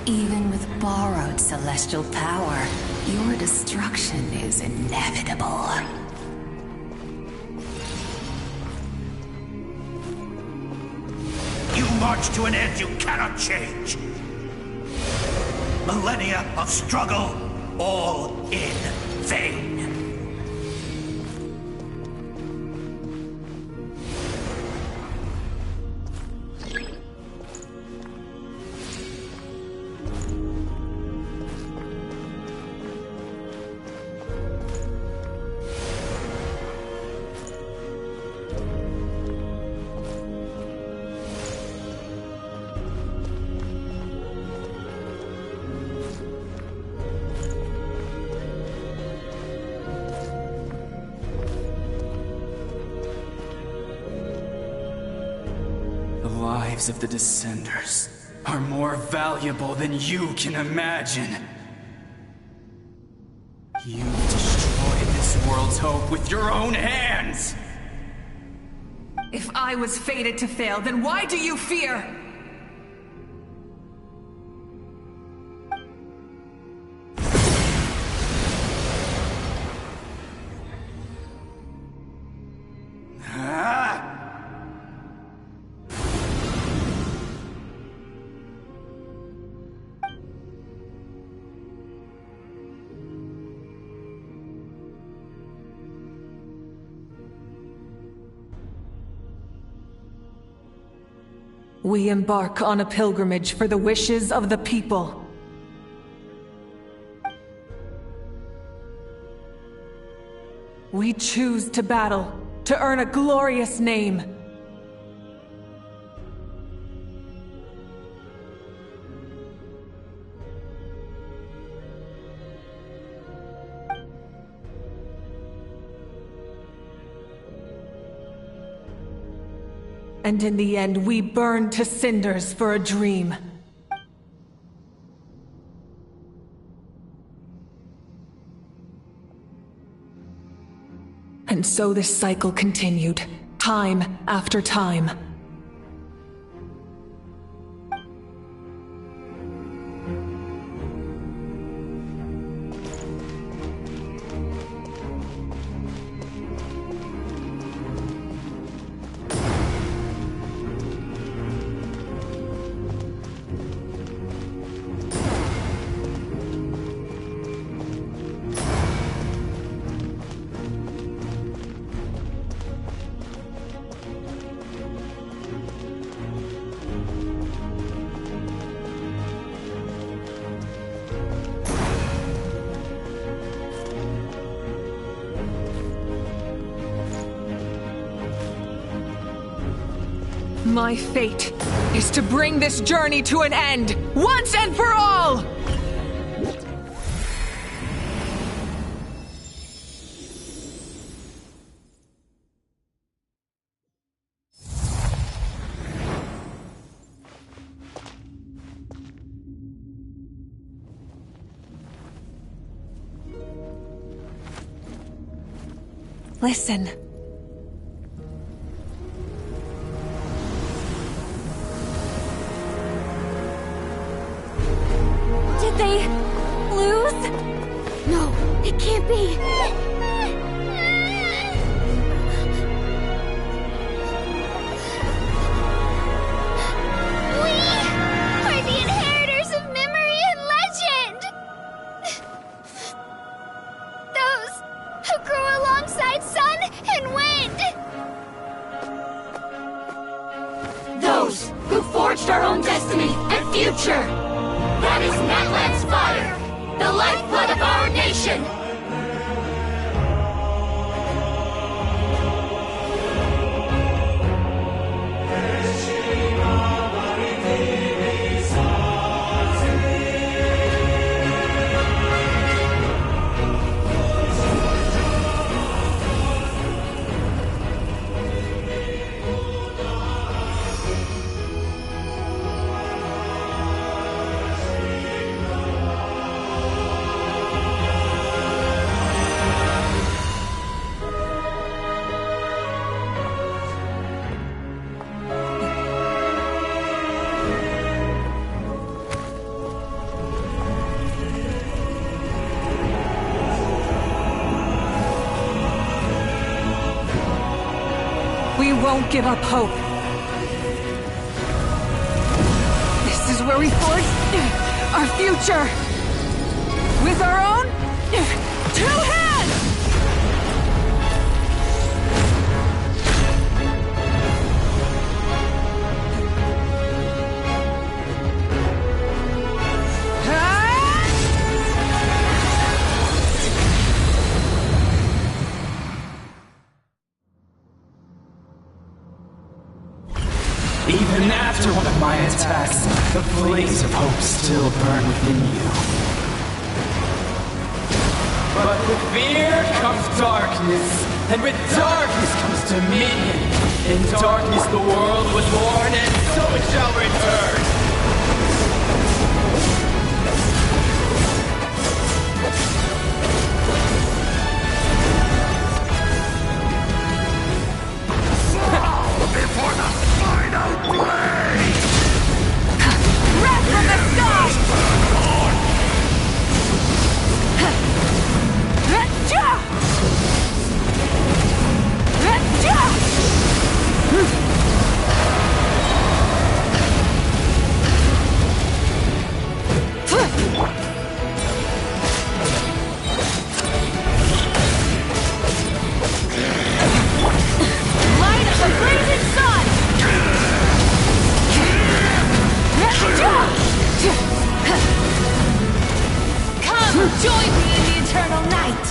Even with borrowed celestial power, your destruction is inevitable. You march to an end you cannot change. Millennia of struggle, all in vain. The lives of the Descenders are more valuable than you can imagine. You destroyed this world's hope with your own hands! If I was fated to fail, then why do you fear? We embark on a pilgrimage for the wishes of the people. We choose to battle, to earn a glorious name. And in the end, we burn to cinders for a dream. And so this cycle continued, time after time. My fate is to bring this journey to an end, once and for all! Listen. Did they lose? No, it can't be. We are the inheritors of memory and legend. Those who grew alongside sun and wind. Those who forged our own destiny and future. That is Natlan's fire, the lifeblood of our nation! We won't give up hope. This is where we forge our future. With our own 2 hands! Even after one of my attacks, the blaze of hope still burn within you. But with fear comes darkness, and with darkness comes dominion. In darkness the world was born, and so it shall return. Before the final blaze! Wrath from the sky! Light of the blazing sun! Come, join me in the eternal night!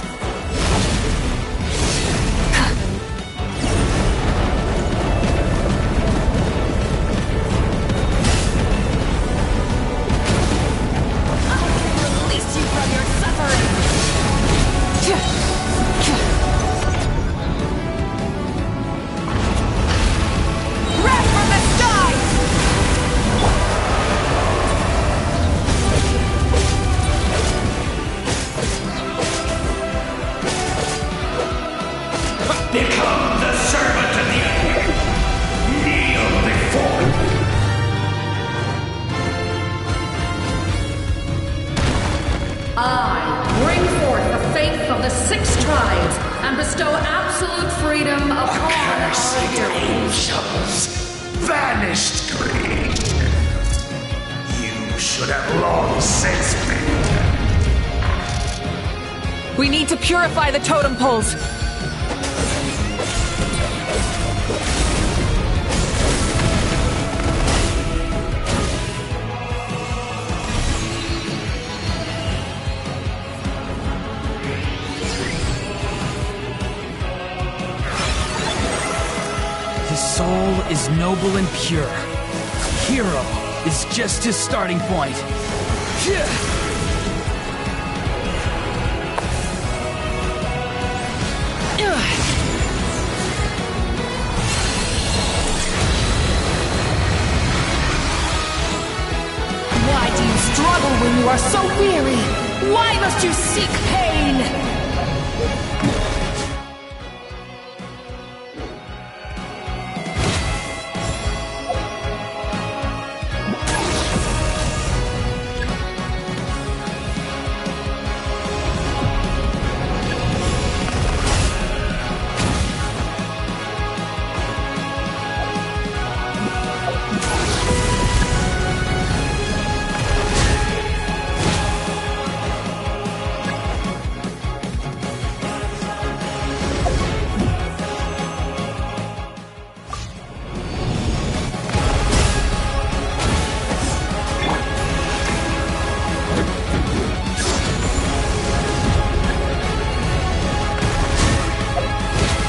Release you from your suffering! Wrath from the sky! Become the servant of the enemy. Kneel before me. I bring forth the faith of the 6 tribes and bestow absolute freedom upon Cursed our angels, vanished greed. You should have long since been dead. We need to purify the totem poles. His soul is noble and pure. Hero is just his starting point. Why do you struggle when you are so weary? Why must you seek pain?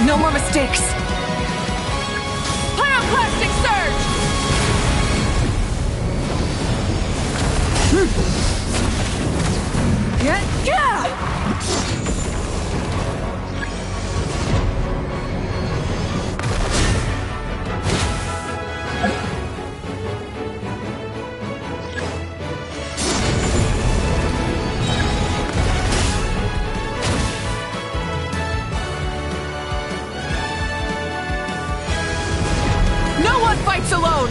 No more mistakes! Pyroclastic surge! No one fights alone!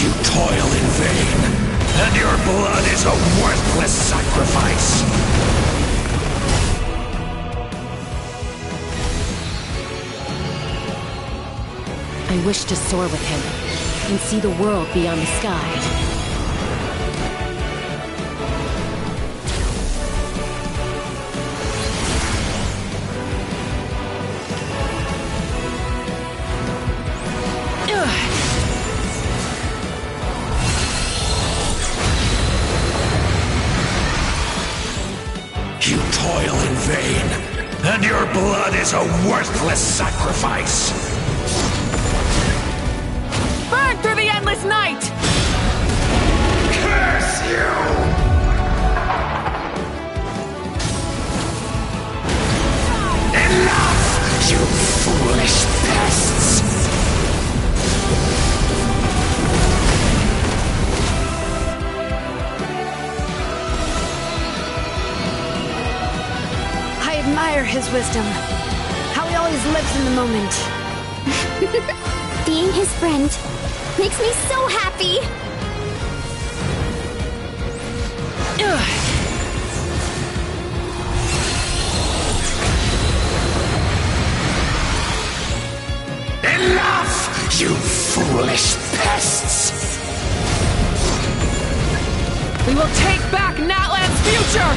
You toil in vain. And your blood is a worthless sacrifice! I wish to soar with him and see the world beyond the sky. You toil in vain, and your blood is a worthless sacrifice! Burn through the endless night! Curse you! Enough, you foolish pests! I admire his wisdom. How he always lives in the moment. Being his friend makes me so happy! Enough, you foolish pests! We will take back Natlan's future!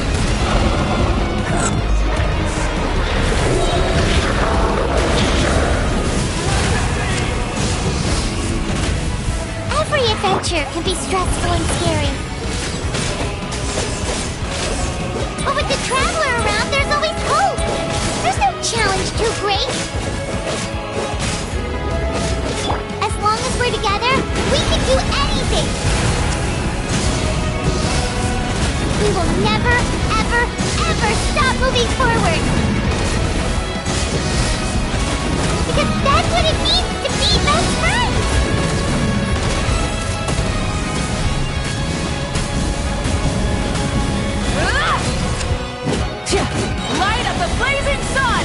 Every adventure can be stressful and scary. But with the Traveler around, there's always hope! There's no challenge too great! As long as we're together, we can do anything! We will never, ever, ever stop moving forward! Because that's what it means to be best friends! Light up the blazing sun!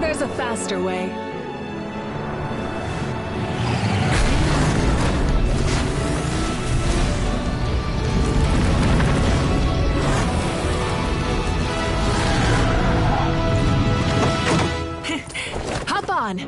There's a faster way. Hop on!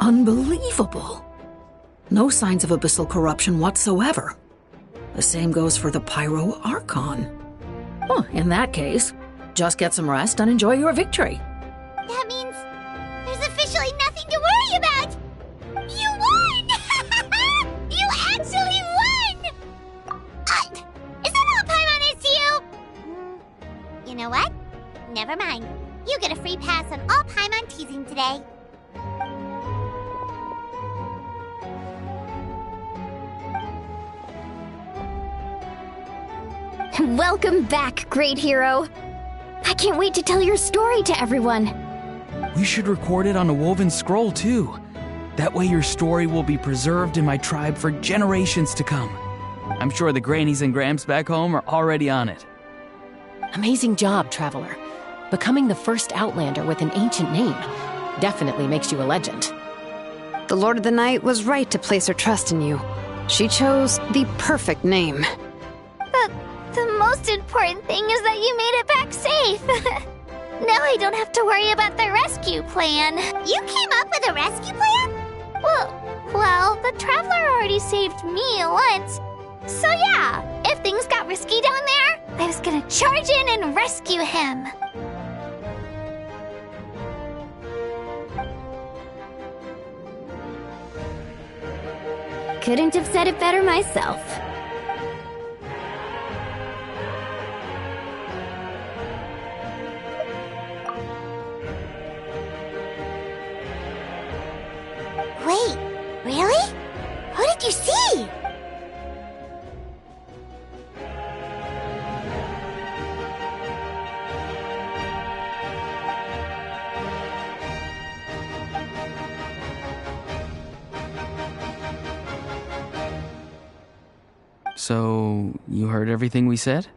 Unbelievable. No signs of abyssal corruption whatsoever. The same goes for the Pyro Archon. Well, in that case, just get some rest and enjoy your victory. That means there's officially nothing to worry about! You won! You actually won! Is that all Paimon is to you? You know what? Never mind. You get a free pass on all Paimon teasing today. Welcome back, great hero. I can't wait to tell your story to everyone. We should record it on a woven scroll, too. That way your story will be preserved in my tribe for generations to come. I'm sure the grannies and gramps back home are already on it. Amazing job, Traveler. Becoming the first Outlander with an ancient name definitely makes you a legend. The Lord of the Night was right to place her trust in you. She chose the perfect name. The most important thing is that you made it back safe. Now I don't have to worry about the rescue plan. You came up with a rescue plan? Well, the Traveler already saved me once. So yeah, if things got risky down there, I was gonna charge in and rescue him. Couldn't have said it better myself. Wait, really? Who did you see? So, you heard everything we said?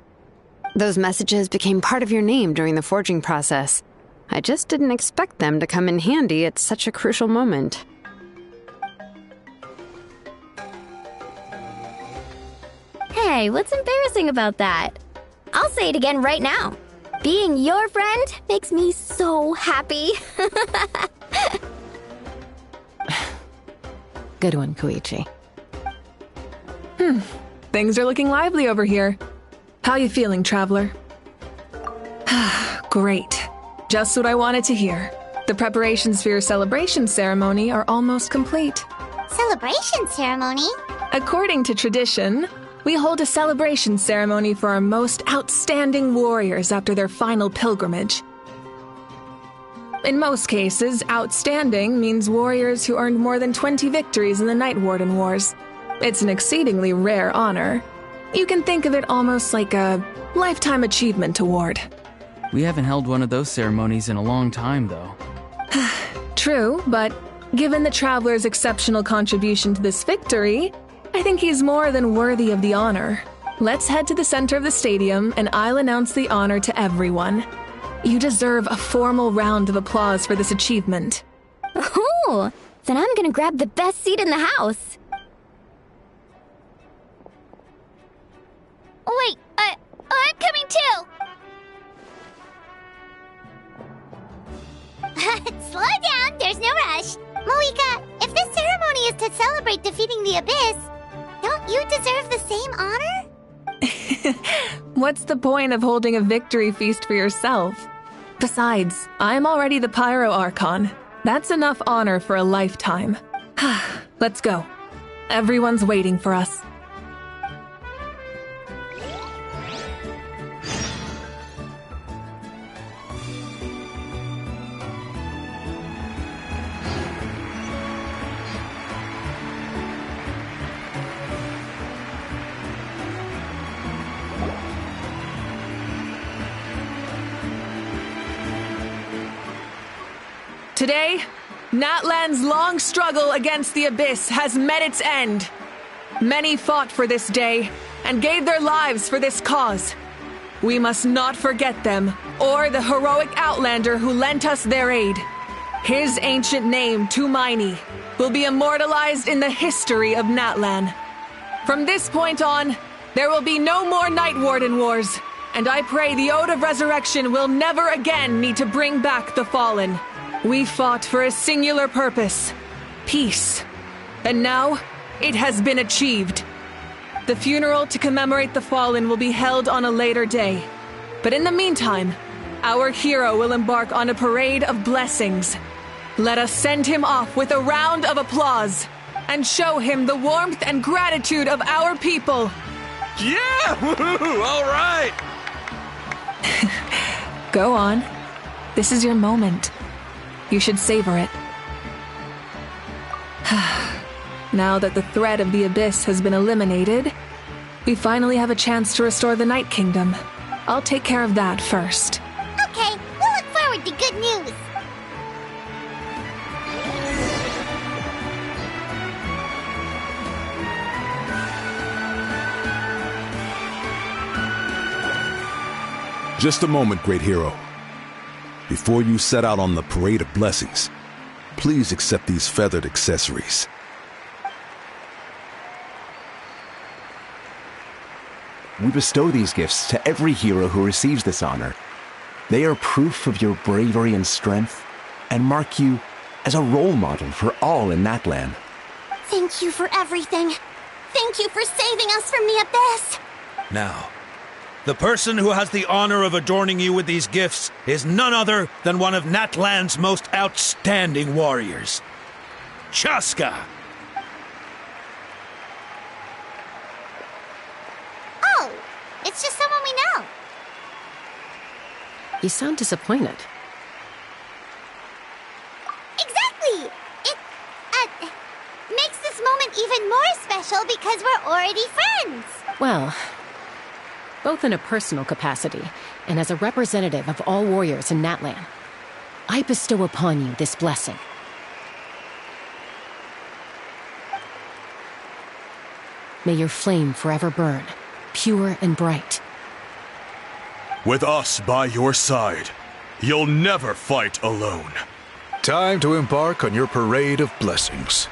Those messages became part of your name during the forging process. I just didn't expect them to come in handy at such a crucial moment. Hey, what's embarrassing about that? I'll say it again right now. Being your friend makes me so happy. Good one, Koichi. Things are looking lively over here. How you feeling, Traveler? Great. Just what I wanted to hear. The preparations for your celebration ceremony are almost complete. Celebration ceremony? According to tradition, we hold a celebration ceremony for our most outstanding warriors after their final pilgrimage. In most cases, outstanding means warriors who earned more than 20 victories in the Night Warden Wars. It's an exceedingly rare honor. You can think of it almost like a lifetime achievement award. We haven't held one of those ceremonies in a long time, though. True, but given the Traveler's exceptional contribution to this victory, I think he's more than worthy of the honor. Let's head to the center of the stadium, and I'll announce the honor to everyone. You deserve a formal round of applause for this achievement. Ooh, then I'm gonna grab the best seat in the house. Wait, I'm coming too! Slow down, there's no rush. Moika, if this ceremony is to celebrate defeating the Abyss, don't you deserve the same honor? What's the point of holding a victory feast for yourself? Besides, I'm already the Pyro Archon. That's enough honor for a lifetime. Let's go. Everyone's waiting for us. Today, Natlan's long struggle against the Abyss has met its end. Many fought for this day and gave their lives for this cause. We must not forget them or the heroic Outlander who lent us their aid. His ancient name, Tumaini, will be immortalized in the history of Natlan. From this point on, there will be no more Night Warden Wars, and I pray the Ode of Resurrection will never again need to bring back the fallen. We fought for a singular purpose, peace. And now, it has been achieved. The funeral to commemorate the fallen will be held on a later day. But in the meantime, our hero will embark on a parade of blessings. Let us send him off with a round of applause and show him the warmth and gratitude of our people. Yeah! Woohoo! All right! Go on. This is your moment. You should savor it. Now that the threat of the Abyss has been eliminated, we finally have a chance to restore the Night Kingdom. I'll take care of that first. Okay, we'll look forward to good news. Just a moment, great hero. Before you set out on the Parade of Blessings, please accept these feathered accessories. We bestow these gifts to every hero who receives this honor. They are proof of your bravery and strength, and mark you as a role model for all in Natlan. Thank you for everything. Thank you for saving us from the Abyss. Now, the person who has the honor of adorning you with these gifts is none other than one of Natlan's most outstanding warriors, Chaska. Oh, it's just someone we know. You sound disappointed. Exactly! It, makes this moment even more special because we're already friends. Well, both in a personal capacity and as a representative of all warriors in Natlan, I bestow upon you this blessing. May your flame forever burn, pure and bright. With us by your side, you'll never fight alone. Time to embark on your parade of blessings.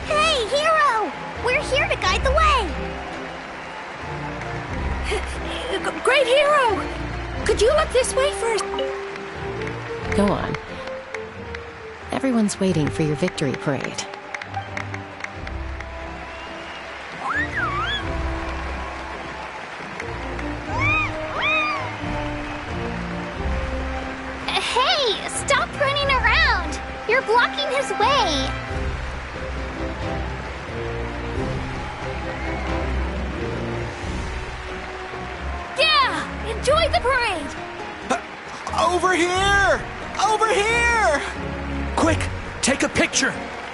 Hey, hero! We're here to guide the way! Great hero! Could you look this way first? Go on. Everyone's waiting for your victory parade. Hey, stop running around! You're blocking his way! Yeah! Enjoy the parade! Over here! Over here! Quick, take a picture.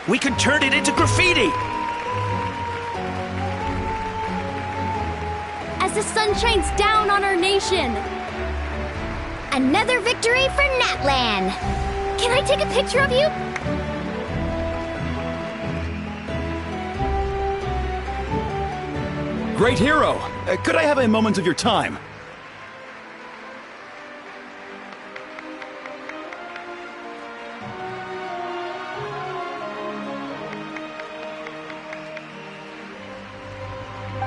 We can turn it into graffiti. As the sun shines down on our nation! Another victory for Natlan! Can I take a picture of you? Great hero! Could I have a moment of your time?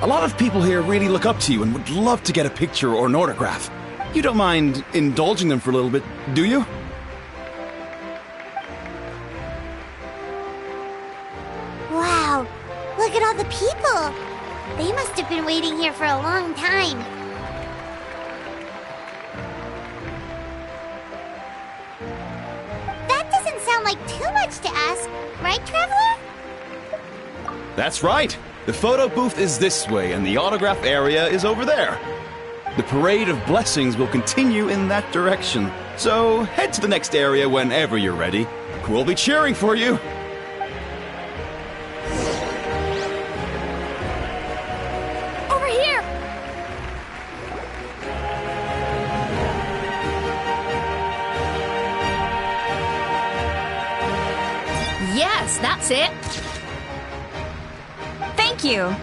A lot of people here really look up to you and would love to get a picture or an autograph. You don't mind indulging them for a little bit, do you? Wow, look at all the people! They must have been waiting here for a long time. That doesn't sound like too much to ask, right, Traveler? That's right. The photo booth is this way, and the autograph area is over there. The Parade of Blessings will continue in that direction, so head to the next area whenever you're ready. We'll be cheering for you. Over here! Yes, that's it. Thank you.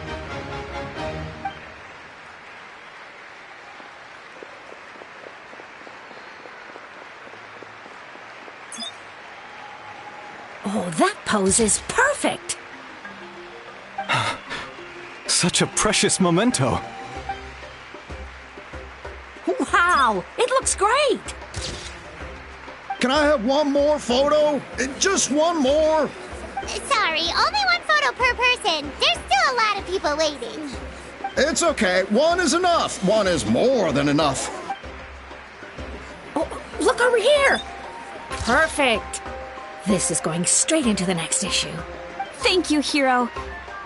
Oh, that pose is perfect! Such a precious memento. Wow, it looks great! Can I have one more photo? Just one more? Sorry, only one photo per person. There's still a lot of people waiting. It's okay. One is enough. One is more than enough. Oh, look over here! Perfect! This is going straight into the next issue. Thank you, Hero.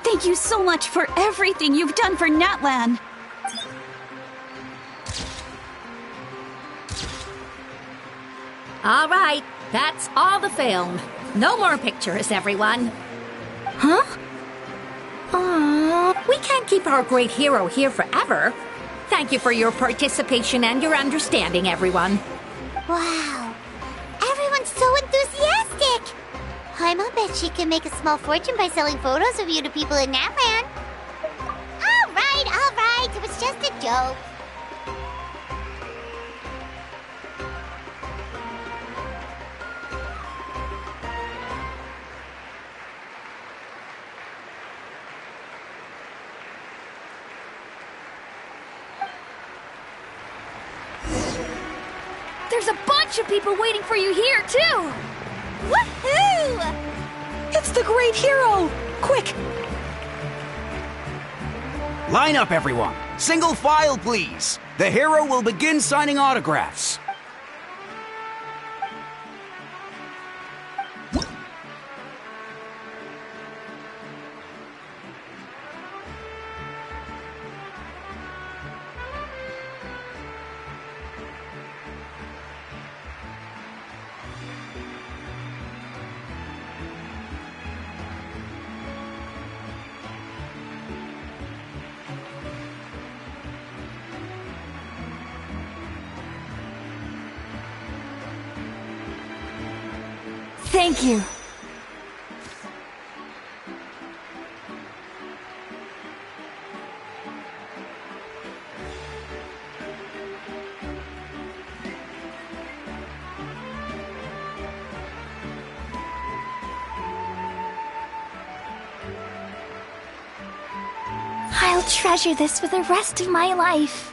Thank you so much for everything you've done for Natlan. All right, that's all the film. No more pictures, everyone. Huh? We can't keep our great hero here forever. Thank you for your participation and your understanding, everyone. Wow. Everyone's so enthusiastic. I'll bet she can make a small fortune by selling photos of you to people in Natlan. All right. It was just a joke. There's a bunch of people waiting for you here, too! Woohoo! It's the great hero! Quick! Line up, everyone. Single file, please. The hero will begin signing autographs. Thank you. I'll treasure this for the rest of my life.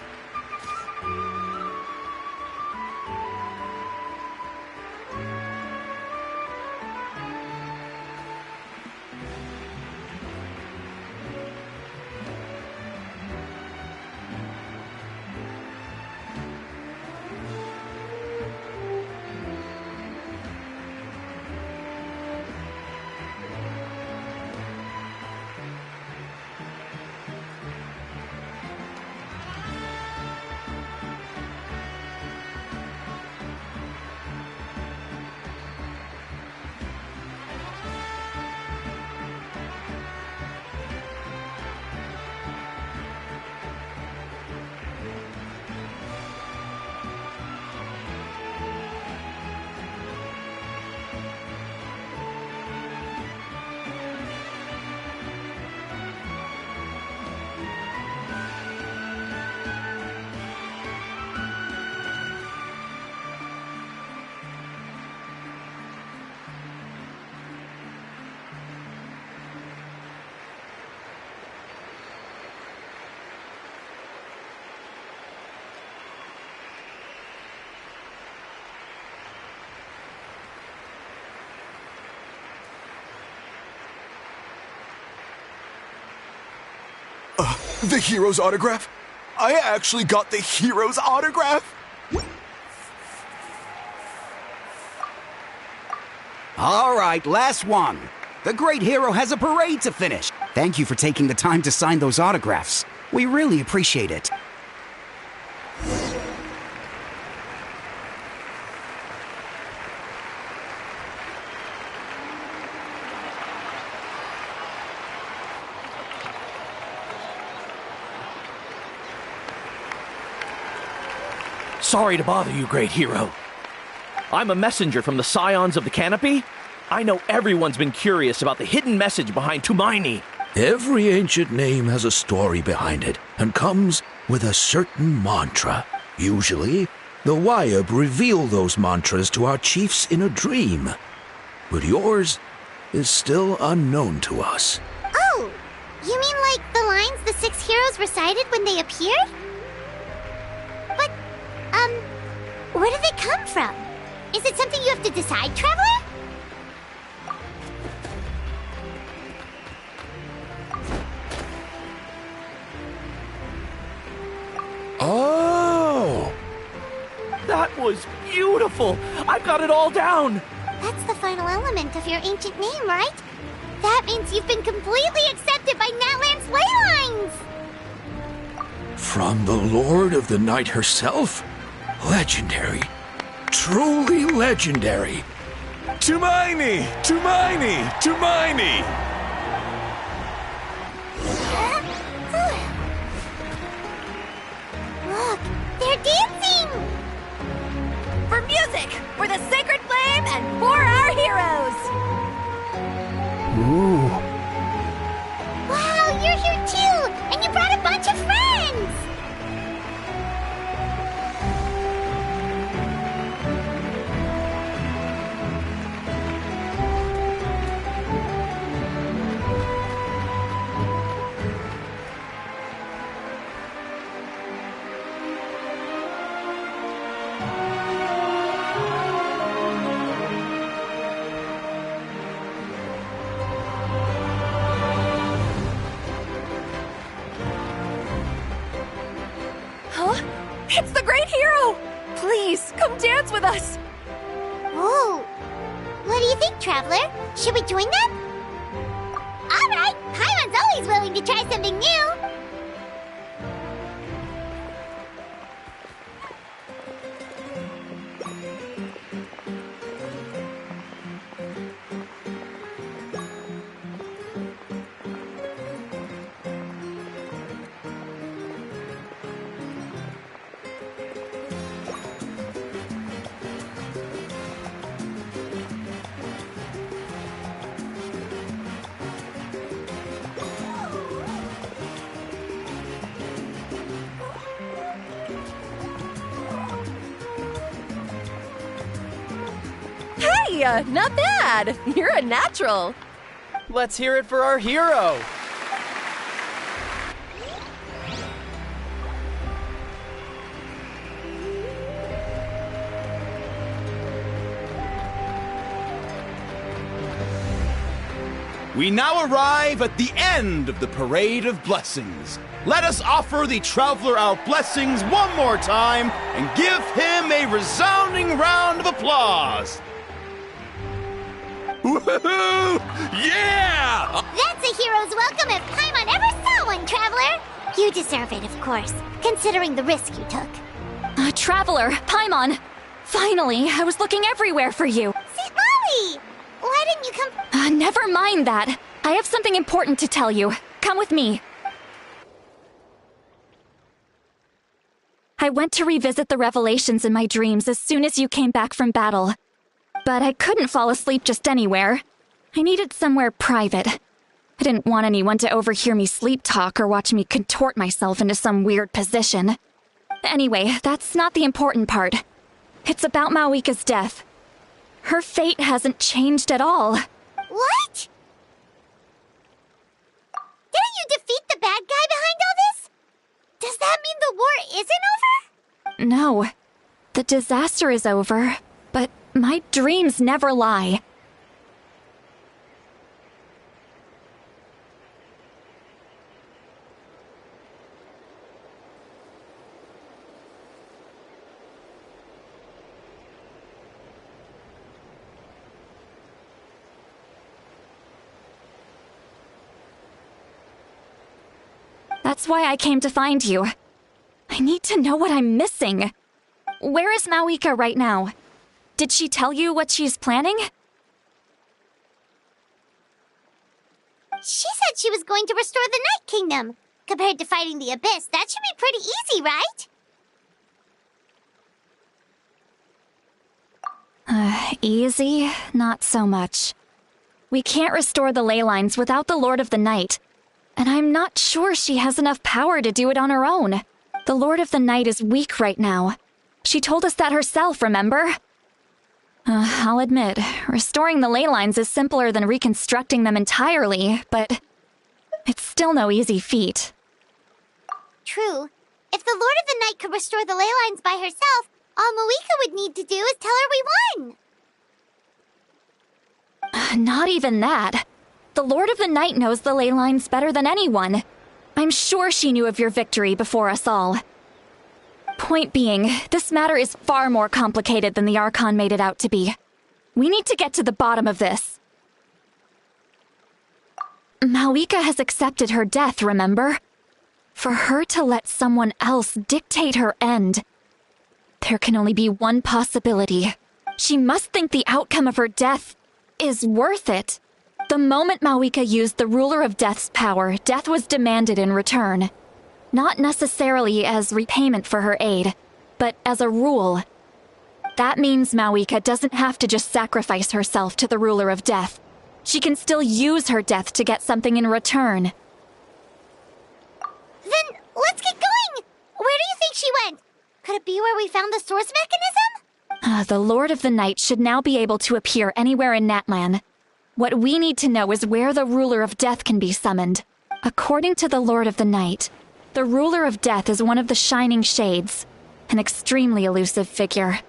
The hero's autograph? I actually got the hero's autograph? All right, last one. The great hero has a parade to finish. Thank you for taking the time to sign those autographs. We really appreciate it. Sorry to bother you, great hero. I'm a messenger from the Scions of the Canopy. I know everyone's been curious about the hidden message behind Tumaini. Every ancient name has a story behind it and comes with a certain mantra. Usually, the Wayab reveal those mantras to our chiefs in a dream. But yours is still unknown to us. Oh, You mean like the lines the 6 heroes recited when they appeared? But, where do they come from? Is it something you have to decide, Traveler? Oh! That was beautiful! I've got it all down! That's the final element of your ancient name, right? That means you've been completely accepted by Natlan's ley lines! From the Lord of the Night herself? Legendary. Truly legendary. Tumaini! Tumaini! Tumaini! Look, they're dancing! For music, for the sacred flame, and for our heroes! Ooh. Wow, you're here too! And you brought a bunch of friends! It's the great hero! Please, come dance with us! Whoa! What do you think, Traveler? Should we join them? Alright! Paimon's always willing to try something new! Hey, not bad! You're a natural! Let's hear it for our hero! We now arrive at the end of the Parade of Blessings. Let us offer the Traveler our blessings one more time and give him a resounding round of applause. Woohoo! Yeah! That's a hero's welcome if Paimon ever saw one, Traveler! You deserve it, of course, considering the risk you took. Traveler, Paimon! Finally, I was looking everywhere for you. St. Molly! Why didn't you come? Never mind that. I have something important to tell you. Come with me. I went to revisit the revelations in my dreams as soon as you came back from battle. But I couldn't fall asleep just anywhere. I needed somewhere private. I didn't want anyone to overhear me sleep talk or watch me contort myself into some weird position. Anyway, that's not the important part. It's about Mawika's death. Her fate hasn't changed at all. What? Didn't you defeat the bad guy behind all this? Does that mean the war isn't over? No. The disaster is over, but my dreams never lie. That's why I came to find you. I need to know what I'm missing. Where is Mawika right now? Did she tell you what she's planning? She said she was going to restore the Night Kingdom. Compared to fighting the Abyss, that should be pretty easy, right? Easy? Not so much. We can't restore the ley lines without the Lord of the Night. And I'm not sure she has enough power to do it on her own. The Lord of the Night is weak right now. She told us that herself, remember? I'll admit, restoring the ley lines is simpler than reconstructing them entirely, but It's still no easy feat. True. If the Lord of the Night could restore the ley lines by herself, all Mawika would need to do is tell her we won! Not even that. The Lord of the Night knows the ley lines better than anyone. I'm sure she knew of your victory before us all. Point being, this matter is far more complicated than the Archon made it out to be. We need to get to the bottom of this. Mawika has accepted her death, remember? For her to let someone else dictate her end, there can only be one possibility. She must think the outcome of her death is worth it. The moment Mawika used the Ruler of Death's power, death was demanded in return. Not necessarily as repayment for her aid, but as a rule. That means Mawika doesn't have to just sacrifice herself to the Ruler of Death. She can still use her death to get something in return. Then let's get going! Where do you think she went? Could it be where we found the source mechanism? The Lord of the Night should now be able to appear anywhere in Natlan. What we need to know is where the Ruler of Death can be summoned. According to the Lord of the Night, the Ruler of Death is one of the Shining Shades, an extremely elusive figure.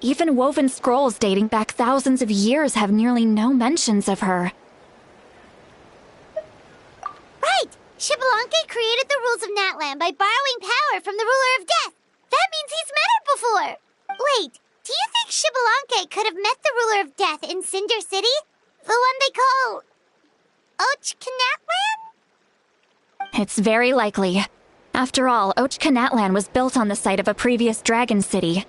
Even woven scrolls dating back thousands of years have nearly no mentions of her. Right! Xbalanque created the rules of Natlan by borrowing power from the Ruler of Death. That means he's met her before! Wait, do you think Xbalanque could have met the Ruler of Death in Cinder City? The one they call... Natlan? It's very likely. After all, Natlan was built on the site of a previous dragon city.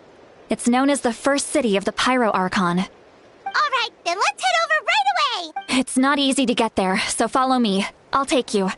It's known as the first city of the Pyro Archon. Alright, then let's head over right away! It's not easy to get there, so follow me. I'll take you.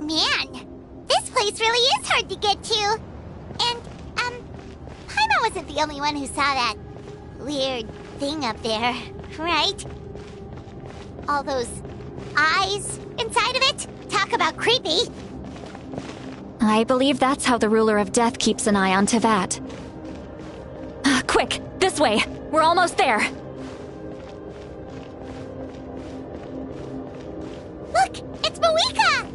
Man, this place really is hard to get to. And, Paimon wasn't the only one who saw that weird thing up there, right? All those eyes inside of it? Talk about creepy. I believe that's how the Ruler of Death keeps an eye on Tevat. Quick, this way! We're almost there! Look, it's Mawika!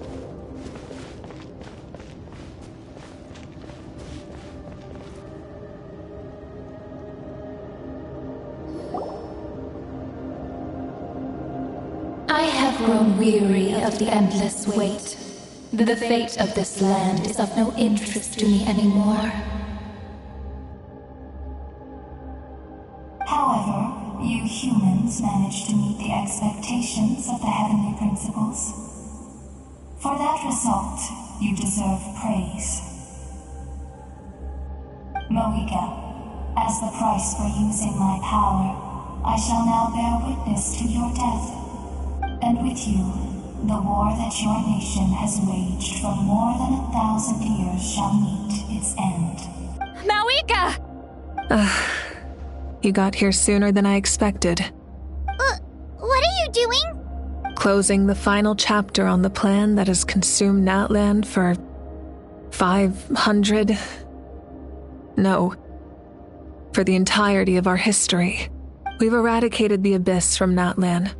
I have grown weary of the endless wait. The fate of this land is of no interest to me anymore. However, you humans managed to meet the expectations of the heavenly principles. For that result, you deserve praise. Mawika, as the price for using my power, I shall now bear witness to your death. And with you, the war that your nation has waged for more than 1,000 years shall meet its end. Mawika! You got here sooner than I expected. What are you doing? Closing the final chapter on the plan that has consumed Natlan for 500... No. For the entirety of our history. We've eradicated the Abyss from Natlan.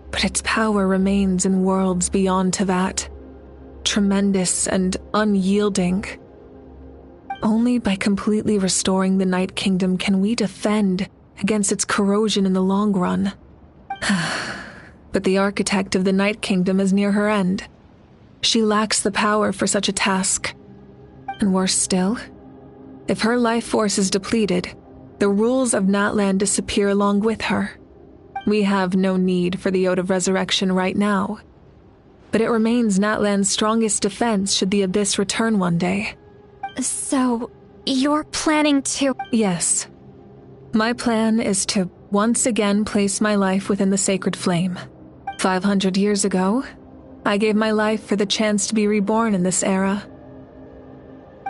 But its power remains in worlds beyond Tevat. Tremendous and unyielding. Only by completely restoring the Night Kingdom can we defend against its corrosion in the long run. But the architect of the Night Kingdom is near her end. She lacks the power for such a task. And worse still, If her life force is depleted, the rules of Natlan disappear along with her. We have no need for the Ode of Resurrection right now. But it remains Natlan's strongest defense should the Abyss return one day. So, you're planning to... Yes. My plan is to once again place my life within the sacred flame. 500 years ago, I gave my life for the chance to be reborn in this era.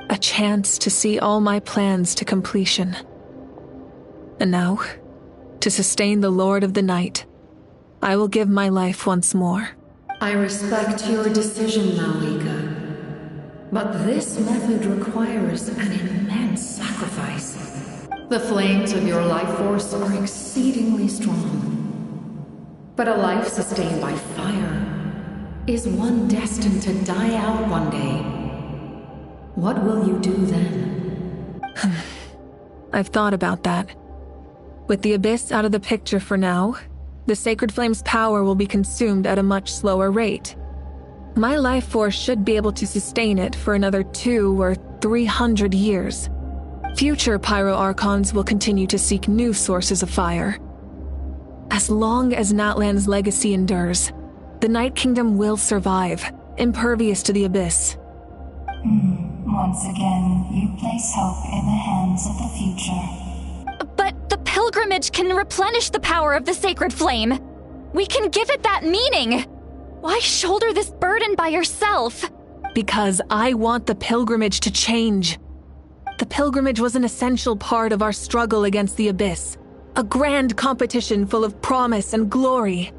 A chance to see all my plans to completion. And now, to sustain the Lord of the Night, I will give my life once more. I respect your decision, Malika. But this method requires an immense sacrifice. The flames of your life force are exceedingly strong. But a life sustained by fire is one destined to die out one day. What will you do then? I've thought about that. With the Abyss out of the picture for now, the Sacred Flame's power will be consumed at a much slower rate. My life force should be able to sustain it for another 200 or 300 years. Future Pyro Archons will continue to seek new sources of fire. As long as Natlan's legacy endures, the Night Kingdom will survive, impervious to the Abyss. Once again, you place hope in the hands of the future. But the pilgrimage can replenish the power of the sacred flame. We can give it that meaning. Why shoulder this burden by yourself? Because I want the pilgrimage to change. The pilgrimage was an essential part of our struggle against the Abyss. A grand competition full of promise and glory.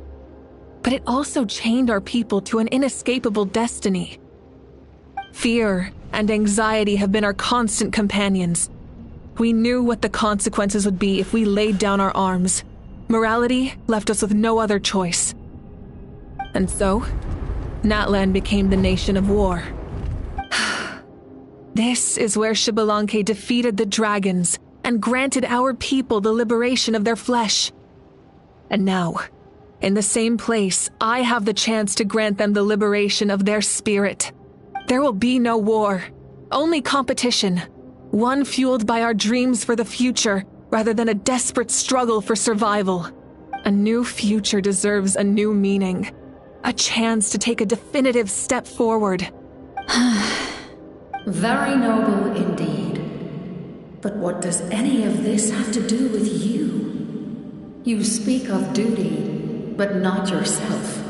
But it also chained our people to an inescapable destiny. Fear and anxiety have been our constant companions. We knew what the consequences would be if we laid down our arms. Morality left us with no other choice. And so, Natlan became the nation of war. This is where Xbalanque defeated the dragons and granted our people the liberation of their flesh. And now, in the same place, I have the chance to grant them the liberation of their spirit. There will be no war, only competition, one fueled by our dreams for the future rather than a desperate struggle for survival. A new future deserves a new meaning, a chance to take a definitive step forward. Very noble indeed. But what does any of this have to do with you? You speak of duty, but not yourself.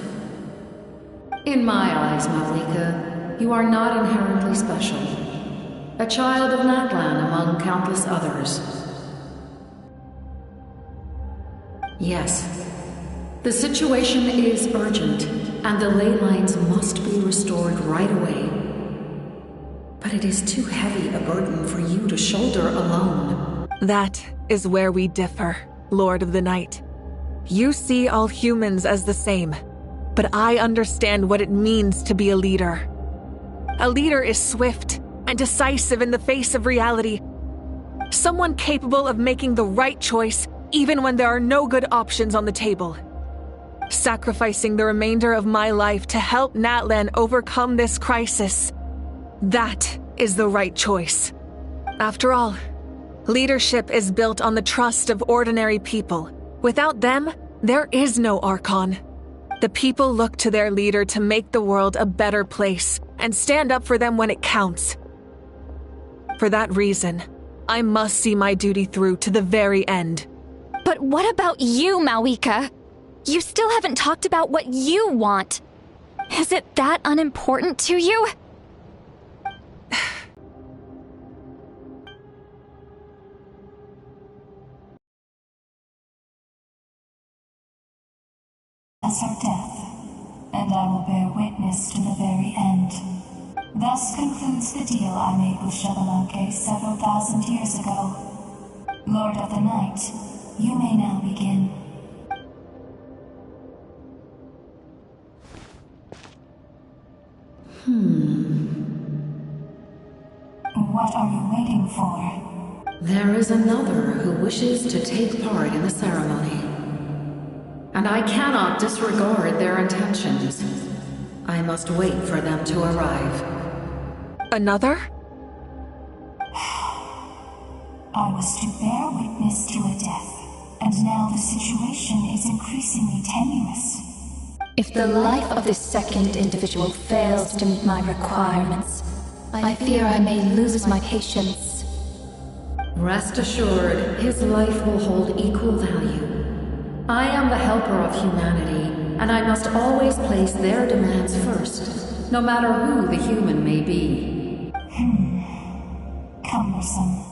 In my eyes, Malika, you are not inherently special. A child of Natlan among countless others. Yes, the situation is urgent, and the ley lines must be restored right away. But it is too heavy a burden for you to shoulder alone. That is where we differ, Lord of the Night. You see all humans as the same, but I understand what it means to be a leader. A leader is swift and decisive in the face of reality. Someone capable of making the right choice even when there are no good options on the table. Sacrificing the remainder of my life to help Natlan overcome this crisis. That is the right choice. After all, leadership is built on the trust of ordinary people. Without them, there is no Archon. The people look to their leader to make the world a better place and stand up for them when it counts. For that reason, I must see my duty through to the very end. But what about you, Malika? You still haven't talked about what you want. Is it that unimportant to you? As her death, and I will bear witness to the very end. Thus concludes the deal I made with Xbalanque several thousand years ago. Lord of the Night, you may now begin. What are you waiting for? There is another who wishes to take part in the ceremony. And I cannot disregard their intentions. I must wait for them to arrive. Another? I was to bear witness to a death, and now the situation is increasingly tenuous. If the life of this second individual fails to meet my requirements, I fear I may lose my patience. Rest assured, his life will hold equal value. I am the helper of humanity, and I must always place their demands first, no matter who the human may be. Cumbersome.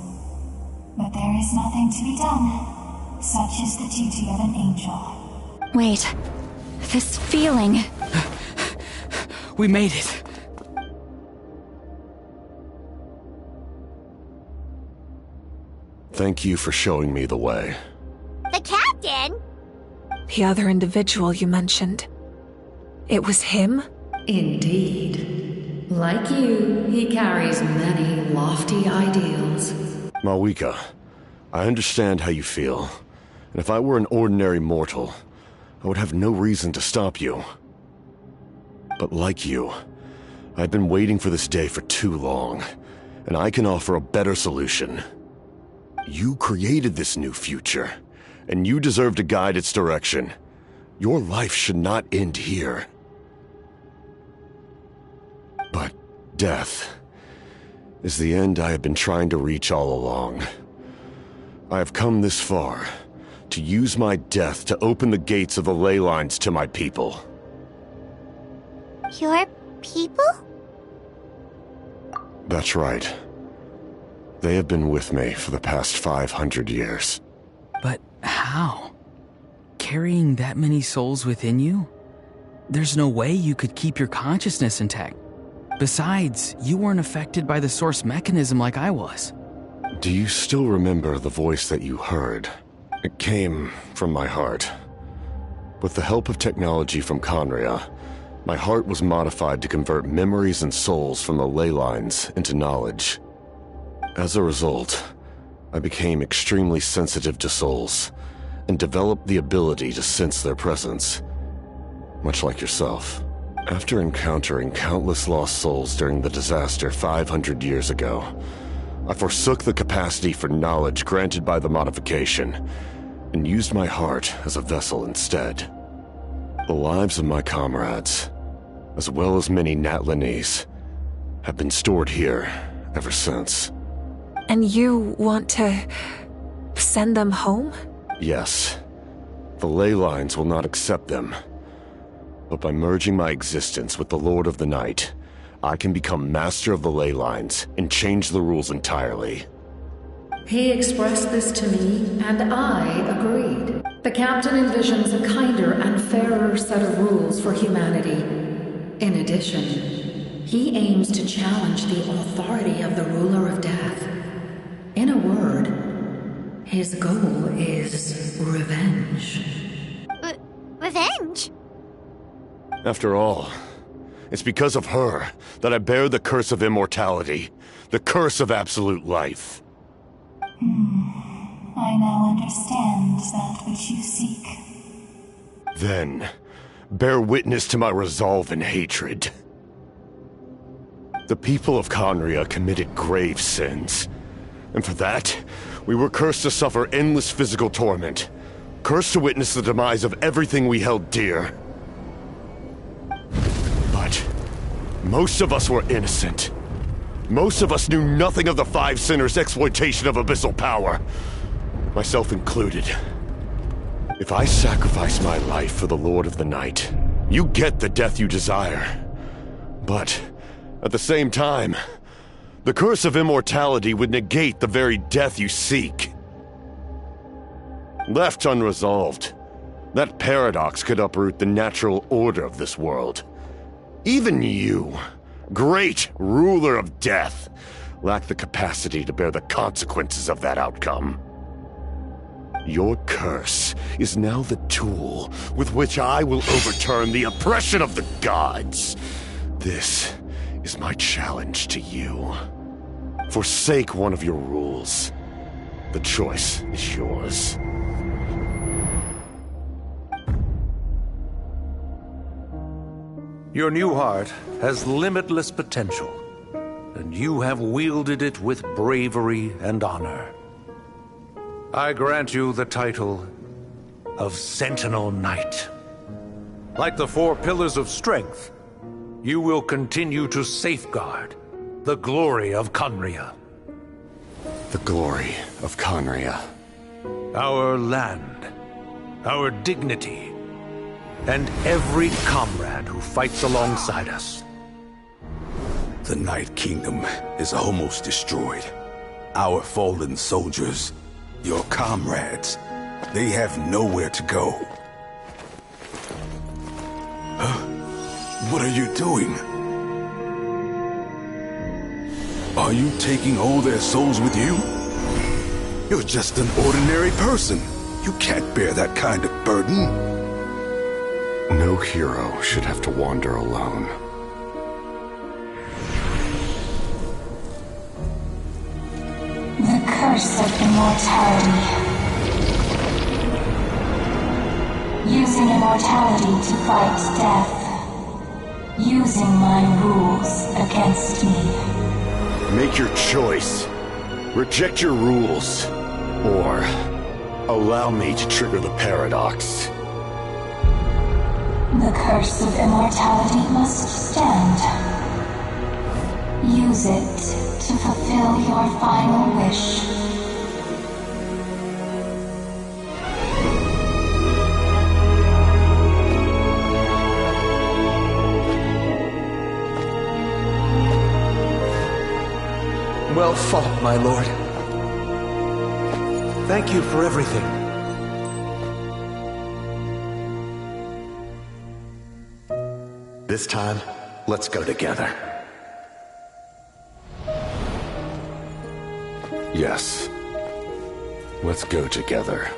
But there is nothing to be done. Such is the duty of an angel. Wait. This feeling... We made it. Thank you for showing me the way. The captain? The other individual you mentioned. It was him? Indeed. Like you, he carries many lofty ideals. Malwika, I understand how you feel. And if I were an ordinary mortal, I would have no reason to stop you. But like you, I've been waiting for this day for too long, and I can offer a better solution. You created this new future, and you deserve to guide its direction. Your life should not end here. But death is the end I have been trying to reach all along. I have come this far to use my death to open the gates of the ley lines to my people. Your people? That's right. They have been with me for the past 500 years. But how? Carrying that many souls within you? There's no way you could keep your consciousness intact. Besides, you weren't affected by the source mechanism like I was. Do you still remember the voice that you heard? It came from my heart. With the help of technology from Conria, my heart was modified to convert memories and souls from the ley lines into knowledge. As a result, I became extremely sensitive to souls, and developed the ability to sense their presence, much like yourself. After encountering countless lost souls during the disaster 500 years ago, I forsook the capacity for knowledge granted by the modification, and used my heart as a vessel instead. The lives of my comrades, as well as many Natlanese, have been stored here ever since. And you want to send them home? Yes. The ley lines will not accept them. But by merging my existence with the Lord of the Night, I can become master of the ley lines and change the rules entirely. He expressed this to me, and I agreed. The captain envisions a kinder and fairer set of rules for humanity. In addition, he aims to challenge the authority of the ruler of death. In a word, his goal is revenge. Revenge? After all, it's because of her that I bear the curse of immortality, the curse of absolute life. I now understand that which you seek. Then, bear witness to my resolve and hatred. The people of Conria committed grave sins, and for that, we were cursed to suffer endless physical torment, cursed to witness the demise of everything we held dear. But most of us were innocent. Most of us knew nothing of the Five Sinners' exploitation of abyssal power, myself included. If I sacrifice my life for the Lord of the Night, you get the death you desire. But at the same time, the curse of immortality would negate the very death you seek. Left unresolved, that paradox could uproot the natural order of this world. Even you, great ruler of death, lack the capacity to bear the consequences of that outcome. Your curse is now the tool with which I will overturn the oppression of the gods. This is my challenge to you. Forsake one of your rules. The choice is yours. Your new heart has limitless potential, and you have wielded it with bravery and honor. I grant you the title of Sentinel Knight. Like the 4 pillars of strength, you will continue to safeguard the glory of Conria. The glory of Conria. Our land, our dignity, and every comrade who fights alongside us. The Night Kingdom is almost destroyed. Our fallen soldiers, your comrades, they have nowhere to go. Huh? What are you doing? Are you taking all their souls with you? You're just an ordinary person. You can't bear that kind of burden. No hero should have to wander alone. The curse of immortality. Using immortality to fight death. Using my rules against me. Make your choice. Reject your rules. Or allow me to trigger the paradox. The curse of immortality must stand. Use it to fulfill your final wish. Well fought, my lord. Thank you for everything. This time, let's go together. Yes. Let's go together.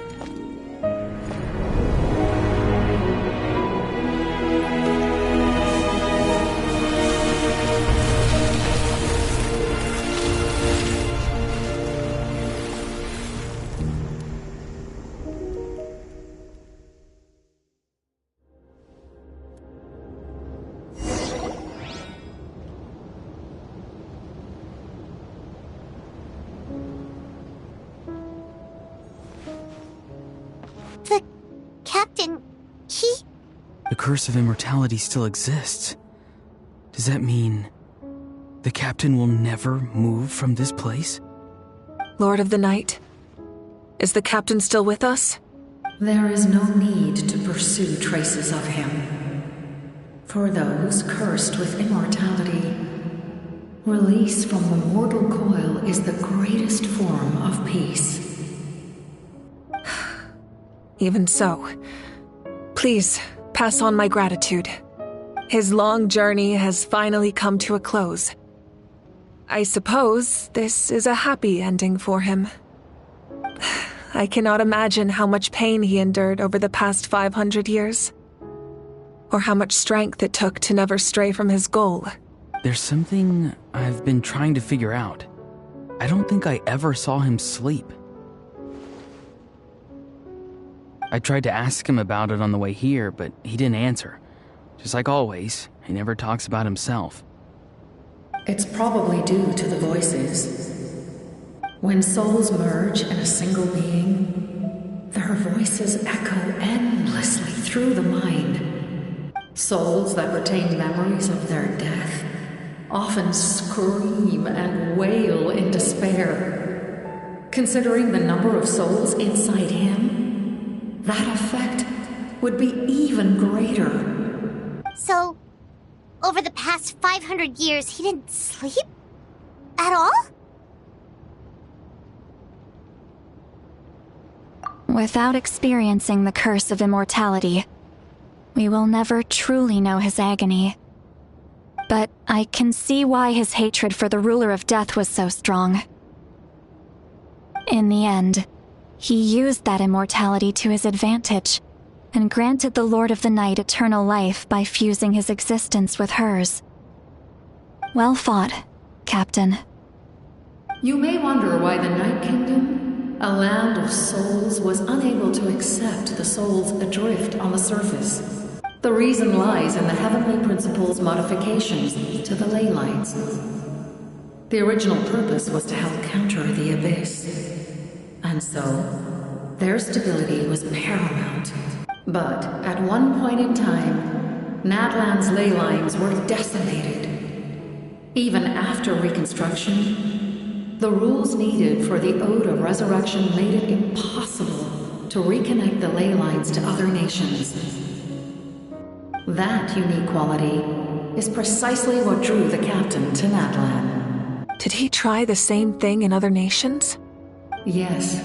The curse of immortality still exists. Does that mean the captain will never move from this place? Lord of the Night, is the captain still with us? There is no need to pursue traces of him. For those cursed with immortality, release from the mortal coil is the greatest form of peace. Even so, please pass on my gratitude. His long journey has finally come to a close. I suppose this is a happy ending for him. I cannot imagine how much pain he endured over the past 500 years, or how much strength it took to never stray from his goal. There's something I've been trying to figure out. I don't think I ever saw him sleep. I tried to ask him about it on the way here, but he didn't answer. Just like always, he never talks about himself. It's probably due to the voices. When souls merge in a single being, their voices echo endlessly through the mind. Souls that retain memories of their death often scream and wail in despair. Considering the number of souls inside him, that effect would be even greater. So, over the past 500 years, he didn't sleep? At all? Without experiencing the curse of immortality, we will never truly know his agony. But I can see why his hatred for the ruler of death was so strong. In the end, he used that immortality to his advantage, and granted the Lord of the Night eternal life by fusing his existence with hers. Well fought, Captain. You may wonder why the Night Kingdom, a land of souls, was unable to accept the souls adrift on the surface. The reason lies in the Heavenly Principle's modifications to the ley lines. The original purpose was to help counter the Abyss. And And so, their stability was paramount. But at one point in time, Natlan's ley lines were decimated. Even after reconstruction, the rules needed for the Ode of Resurrection made it impossible to reconnect the ley lines to other nations. That unique quality is precisely what drew the captain to Natlan. Did he try the same thing in other nations? Yes.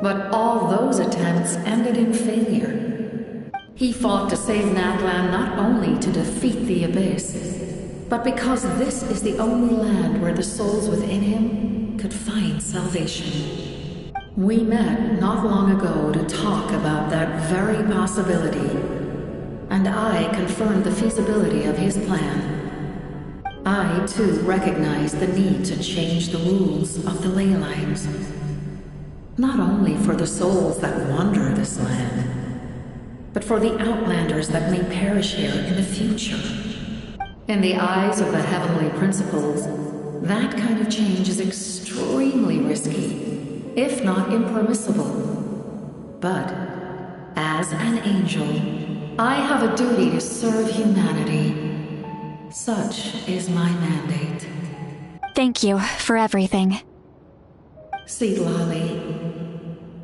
But all those attempts ended in failure. He fought to save Natlan not only to defeat the Abyss, but because this is the only land where the souls within him could find salvation. We met not long ago to talk about that very possibility, and I confirmed the feasibility of his plan. I, too, recognized the need to change the rules of the ley lines. Not only for the souls that wander this land, but for the outlanders that may perish here in the future. In the eyes of the heavenly principles, that kind of change is extremely risky, if not impermissible. But, as an angel, I have a duty to serve humanity. Such is my mandate. Thank you for everything. Lali,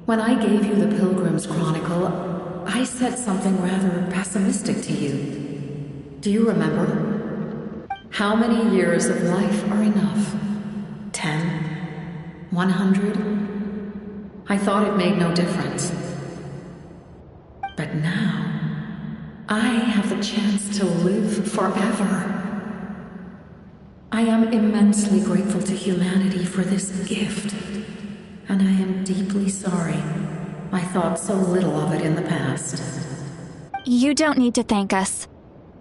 when I gave you the Pilgrim's Chronicle, I said something rather pessimistic to you. Do you remember? How many years of life are enough? 10? 100? I thought it made no difference. But now, I have the chance to live forever. I am immensely grateful to humanity for this gift, and I am deeply sorry I thought so little of it in the past. You don't need to thank us.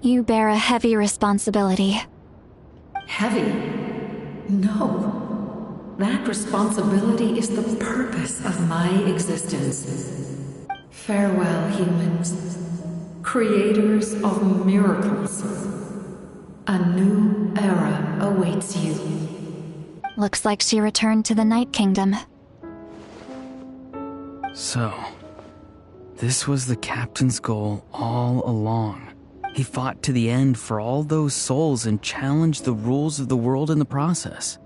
You bear a heavy responsibility. Heavy? No. That responsibility is the purpose of my existence. Farewell, humans. Creators of miracles. A new era awaits you. Looks like she returned to the Night Kingdom. So, this was the captain's goal all along. He fought to the end for all those souls and challenged the rules of the world in the process.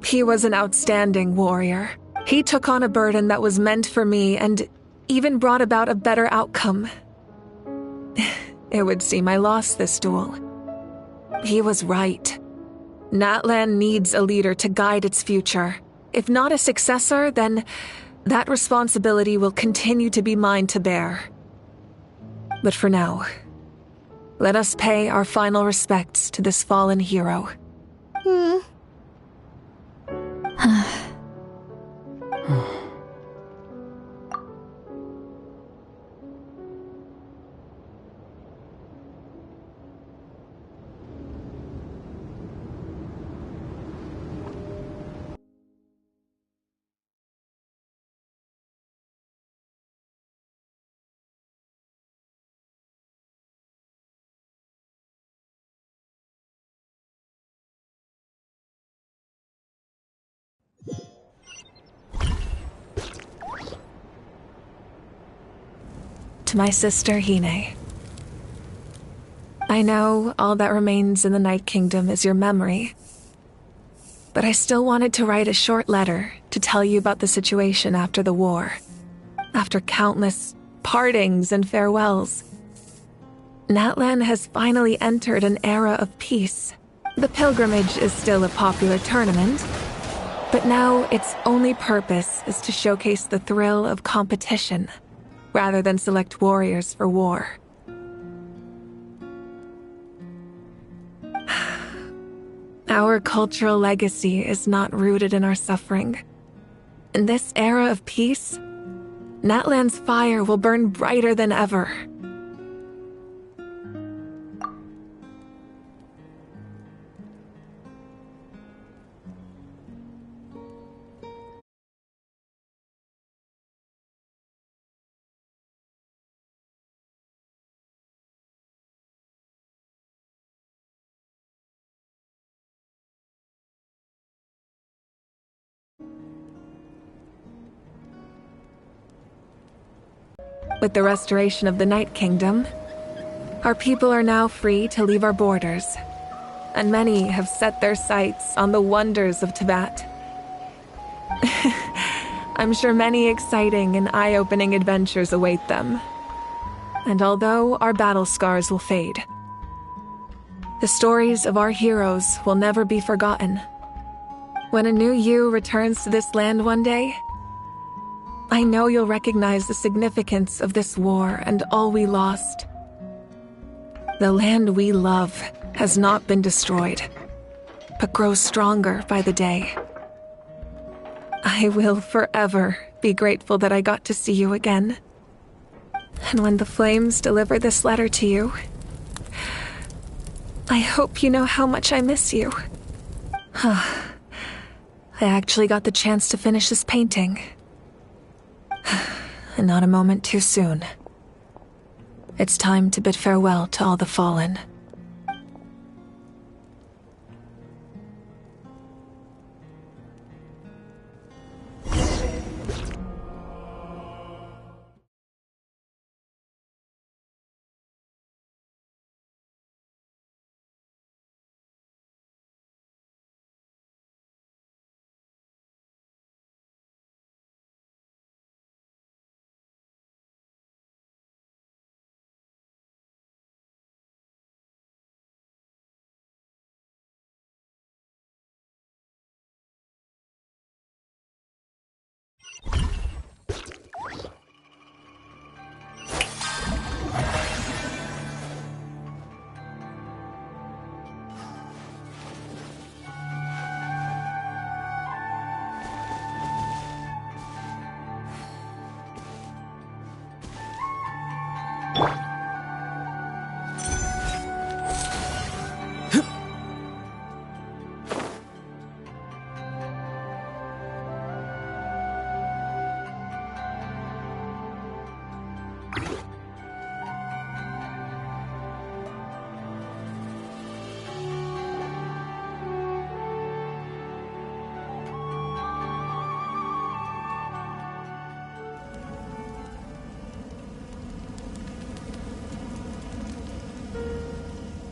He was an outstanding warrior. He took on a burden that was meant for me and even brought about a better outcome. It would seem I lost this duel. He was right. Natlan needs a leader to guide its future. If not a successor, then that responsibility will continue to be mine to bear. But for now, let us pay our final respects to this fallen hero. To my sister, Hine. I know all that remains in the Night Kingdom is your memory, but I still wanted to write a short letter to tell you about the situation after the war. After countless partings and farewells, Natlan has finally entered an era of peace. The pilgrimage is still a popular tournament, but now its only purpose is to showcase the thrill of competition, rather than select warriors for war. Our cultural legacy is not rooted in our suffering. In this era of peace, Natlan's fire will burn brighter than ever. With the restoration of the Night Kingdom, our people are now free to leave our borders, and many have set their sights on the wonders of Tibet. I'm sure many exciting and eye-opening adventures await them. And although our battle scars will fade, the stories of our heroes will never be forgotten. When a new you returns to this land one day, I know you'll recognize the significance of this war and all we lost. The land we love has not been destroyed, but grows stronger by the day. I will forever be grateful that I got to see you again. And when the flames deliver this letter to you, I hope you know how much I miss you. I actually got the chance to finish this painting. And not a moment too soon. It's time to bid farewell to all the fallen.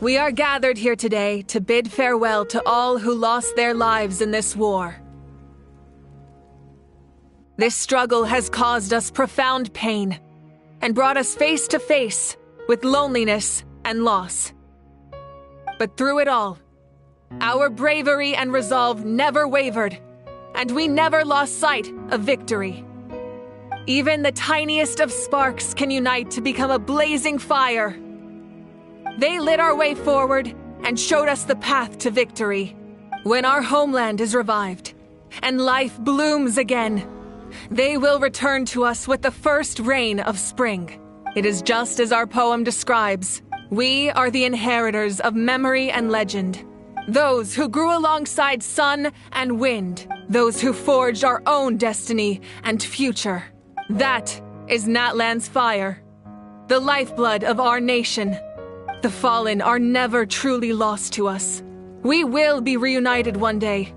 We are gathered here today to bid farewell to all who lost their lives in this war. This struggle has caused us profound pain and brought us face to face with loneliness and loss. But through it all, our bravery and resolve never wavered, and we never lost sight of victory. Even the tiniest of sparks can unite to become a blazing fire. They lit our way forward and showed us the path to victory. When our homeland is revived and life blooms again, they will return to us with the first rain of spring. It is just as our poem describes. We are the inheritors of memory and legend. Those who grew alongside sun and wind. Those who forged our own destiny and future. That is Natlan's fire, the lifeblood of our nation. The fallen are never truly lost to us. We will be reunited one day.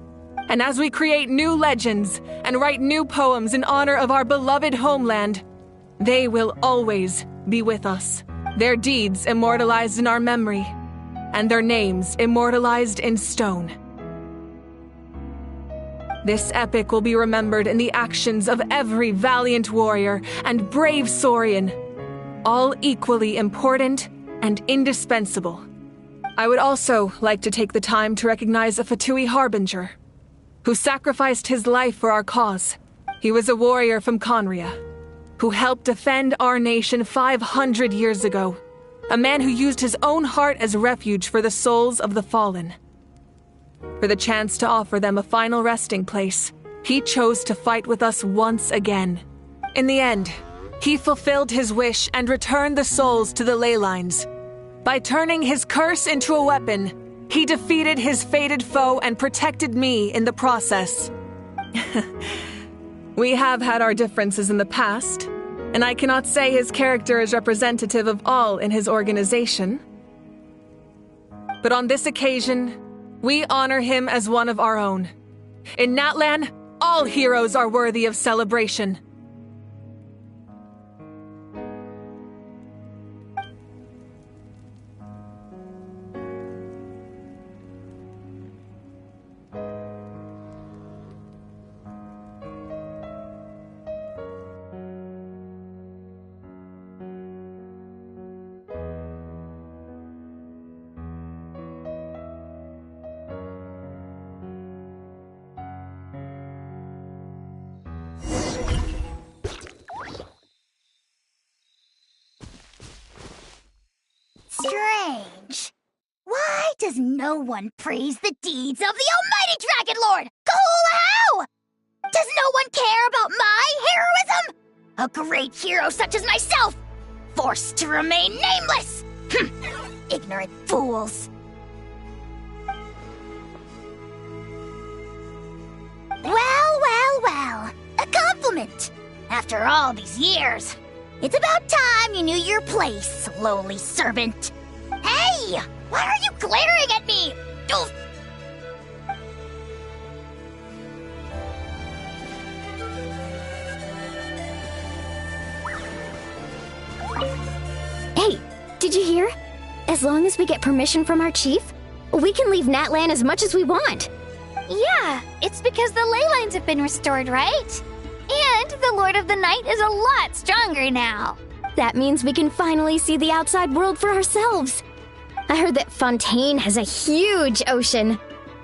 And as we create new legends and write new poems in honor of our beloved homeland, they will always be with us. Their deeds immortalized in our memory, and their names immortalized in stone. This epic will be remembered in the actions of every valiant warrior and brave Saurian, all equally important and indispensable. I would also like to take the time to recognize a Fatui Harbinger, who sacrificed his life for our cause. He was a warrior from Conria, who helped defend our nation 500 years ago. A man who used his own heart as refuge for the souls of the fallen. For the chance to offer them a final resting place, he chose to fight with us once again. In the end, he fulfilled his wish and returned the souls to the ley lines. By turning his curse into a weapon, he defeated his fated foe and protected me in the process. We have had our differences in the past, and I cannot say his character is representative of all in his organization. But on this occasion, we honor him as one of our own. In Natlan, all heroes are worthy of celebration. Strange. Why does no one praise the deeds of the almighty Dragon Lord, Kahula? Does no one care about my heroism? A great hero such as myself, forced to remain nameless! Ignorant fools. Well. A compliment. After all these years, it's about time you knew your place, lowly servant. Hey! Why are you glaring at me? Oof. Hey, did you hear? As long as we get permission from our chief, we can leave Natlan as much as we want. Yeah, it's because the ley lines have been restored, right? And the Lord of the Night is a lot stronger now. That means we can finally see the outside world for ourselves. I heard that Fontaine has a huge ocean.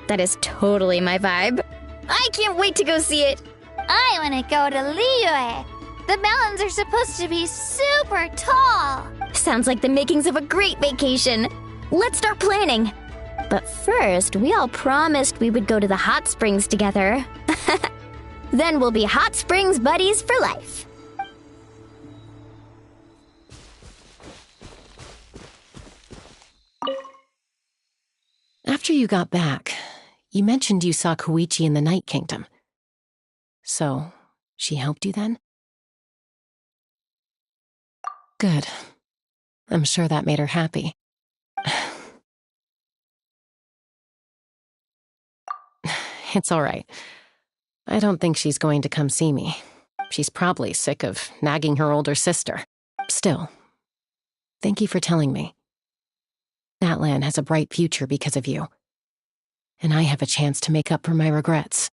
That is totally my vibe. I can't wait to go see it. I want to go to Liyue. The mountains are supposed to be super tall. Sounds like the makings of a great vacation. Let's start planning. But first, we all promised we would go to the hot springs together. Then we'll be hot springs buddies for life. After you got back, you mentioned you saw Koichi in the Night Kingdom. So, she helped you then? Good. I'm sure that made her happy. It's all right. I don't think she's going to come see me. She's probably sick of nagging her older sister. Still, thank you for telling me. Natlan has a bright future because of you. And I have a chance to make up for my regrets.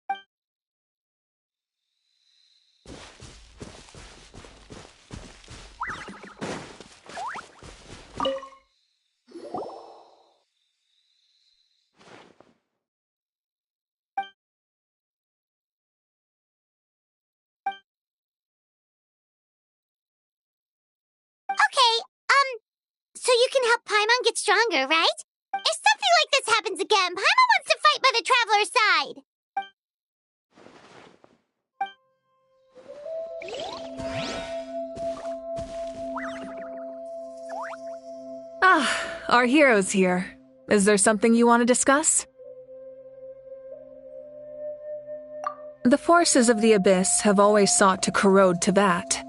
So you can help Paimon get stronger, right? If something like this happens again, Paimon wants to fight by the Traveler's side. Our hero's here. Is there something you want to discuss? The forces of the Abyss have always sought to corrode Teyvat.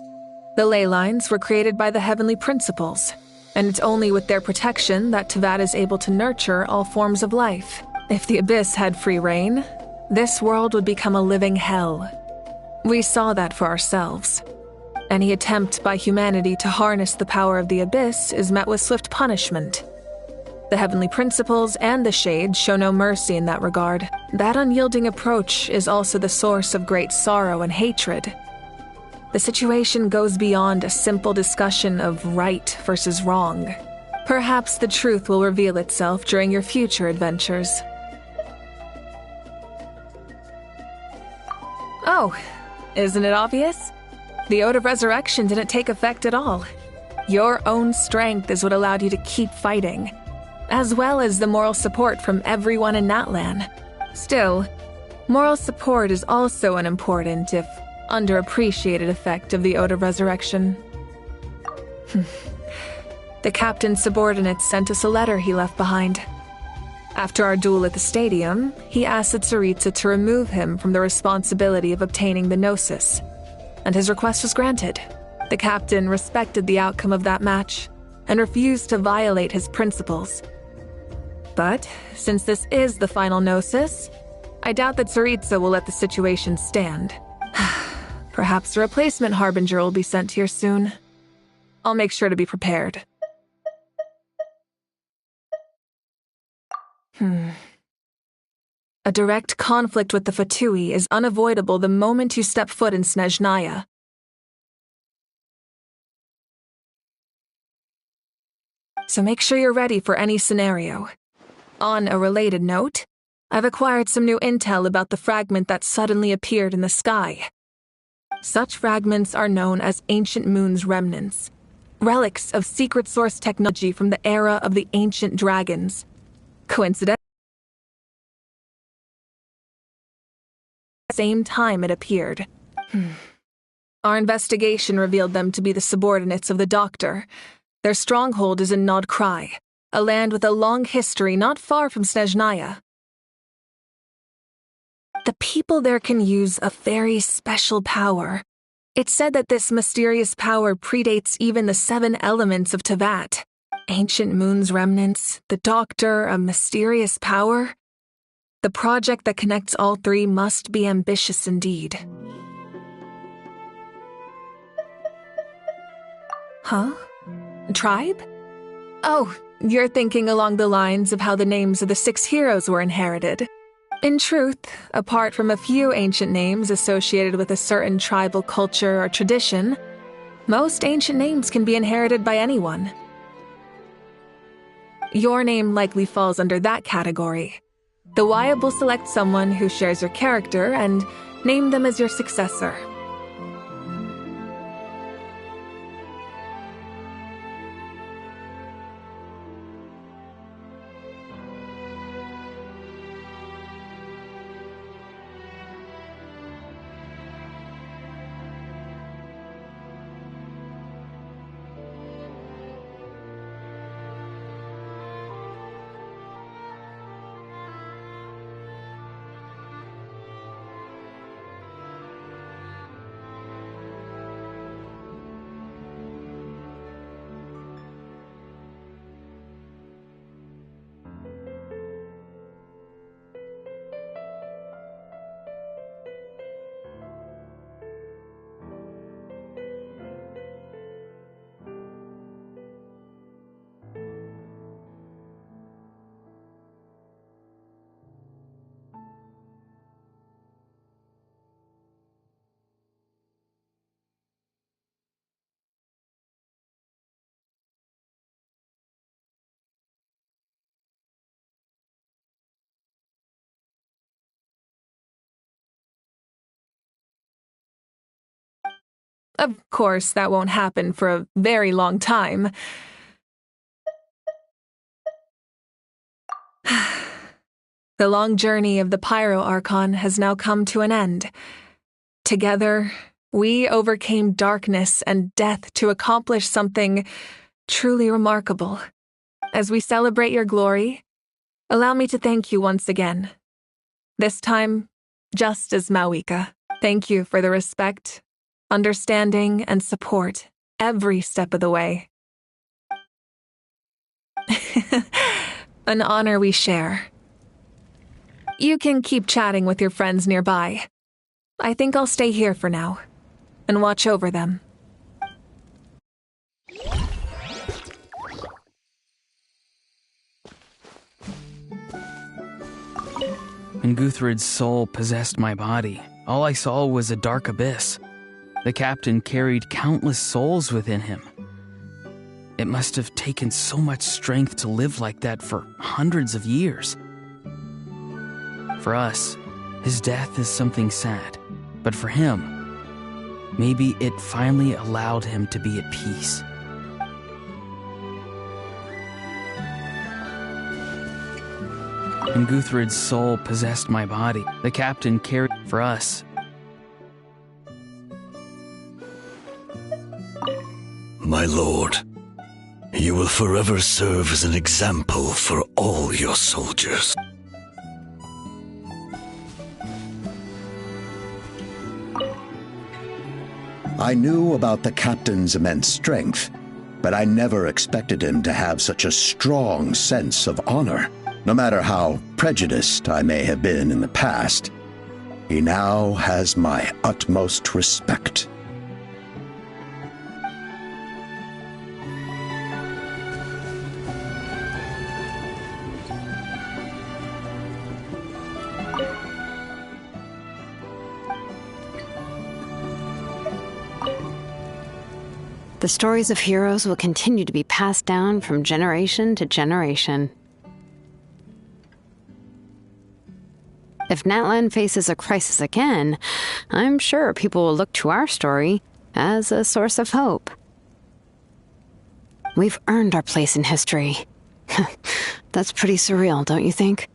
The ley lines were created by the Heavenly Principles, and it's only with their protection that Teyvat is able to nurture all forms of life. If the Abyss had free reign, this world would become a living hell. We saw that for ourselves. Any attempt by humanity to harness the power of the Abyss is met with swift punishment. The Heavenly Principles and the Shades show no mercy in that regard. That unyielding approach is also the source of great sorrow and hatred. The situation goes beyond a simple discussion of right versus wrong. Perhaps the truth will reveal itself during your future adventures. Oh, isn't it obvious? The Ode of Resurrection didn't take effect at all. Your own strength is what allowed you to keep fighting, as well as the moral support from everyone in Natlan. Still, moral support is also an important, if underappreciated, effect of the Ode of Resurrection. The captain's subordinates sent us a letter he left behind. After our duel at the stadium, he asked the Tsaritsa to remove him from the responsibility of obtaining the Gnosis, and his request was granted. The captain respected the outcome of that match and refused to violate his principles. But since this is the final Gnosis, I doubt that Tsaritsa will let the situation stand. Perhaps a replacement Harbinger will be sent here soon. I'll make sure to be prepared. A direct conflict with the Fatui is unavoidable the moment you step foot in Snezhnaya. So make sure you're ready for any scenario. On a related note, I've acquired some new intel about the fragment that suddenly appeared in the sky. Such fragments are known as Ancient Moon's remnants, relics of secret source technology from the era of the ancient dragons. Coincidence? Same time it appeared. Our investigation revealed them to be the subordinates of the Doctor. Their stronghold is in Nod Krai, a land with a long history not far from Snezhnaya. The people there can use a very special power. It's said that this mysterious power predates even the 7 elements of Tevat. Ancient Moon's remnants, the Doctor, a mysterious power. The project that connects all 3 must be ambitious indeed. Huh? Tribe? Oh, you're thinking along the lines of how the names of the 6 heroes were inherited. In truth, apart from a few ancient names associated with a certain tribal culture or tradition, most ancient names can be inherited by anyone. Your name likely falls under that category. The Wyab will select someone who shares your character and name them as your successor. Of course, that won't happen for a very long time. The long journey of the Pyro Archon has now come to an end. Together, we overcame darkness and death to accomplish something truly remarkable. As we celebrate your glory, allow me to thank you once again. This time, just as Mawika. Thank you for the respect, understanding, and support every step of the way. An honor we share. You can keep chatting with your friends nearby. I think I'll stay here for now and watch over them. When Guthred's soul possessed my body, all I saw was a dark abyss. The captain carried countless souls within him. It must have taken so much strength to live like that for hundreds of years. For us, his death is something sad, but for him, maybe it finally allowed him to be at peace. When Guthred's soul possessed my body, the captain carried for us. My lord, you will forever serve as an example for all your soldiers. I knew about the captain's immense strength, but I never expected him to have such a strong sense of honor. No matter how prejudiced I may have been in the past, he now has my utmost respect. The stories of heroes will continue to be passed down from generation to generation. If Natlan faces a crisis again, I'm sure people will look to our story as a source of hope. We've earned our place in history. That's pretty surreal, don't you think?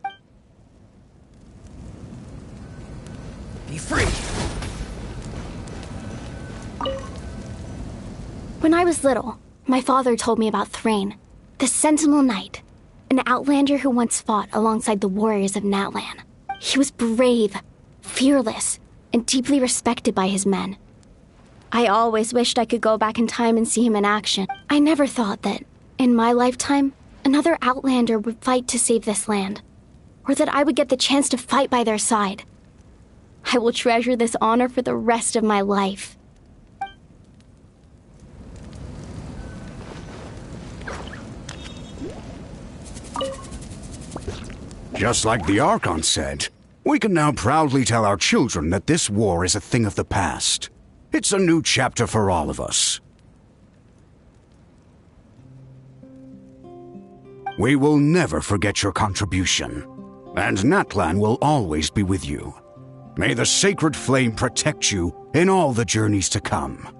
Be free! When I was little, my father told me about Thrain, the Sentinel Knight, an outlander who once fought alongside the warriors of Natlan. He was brave, fearless, and deeply respected by his men. I always wished I could go back in time and see him in action. I never thought that, in my lifetime, another outlander would fight to save this land, or that I would get the chance to fight by their side. I will treasure this honor for the rest of my life. Just like the Archon said, we can now proudly tell our children that this war is a thing of the past. It's a new chapter for all of us. We will never forget your contribution, and Natlan will always be with you. May the sacred flame protect you in all the journeys to come.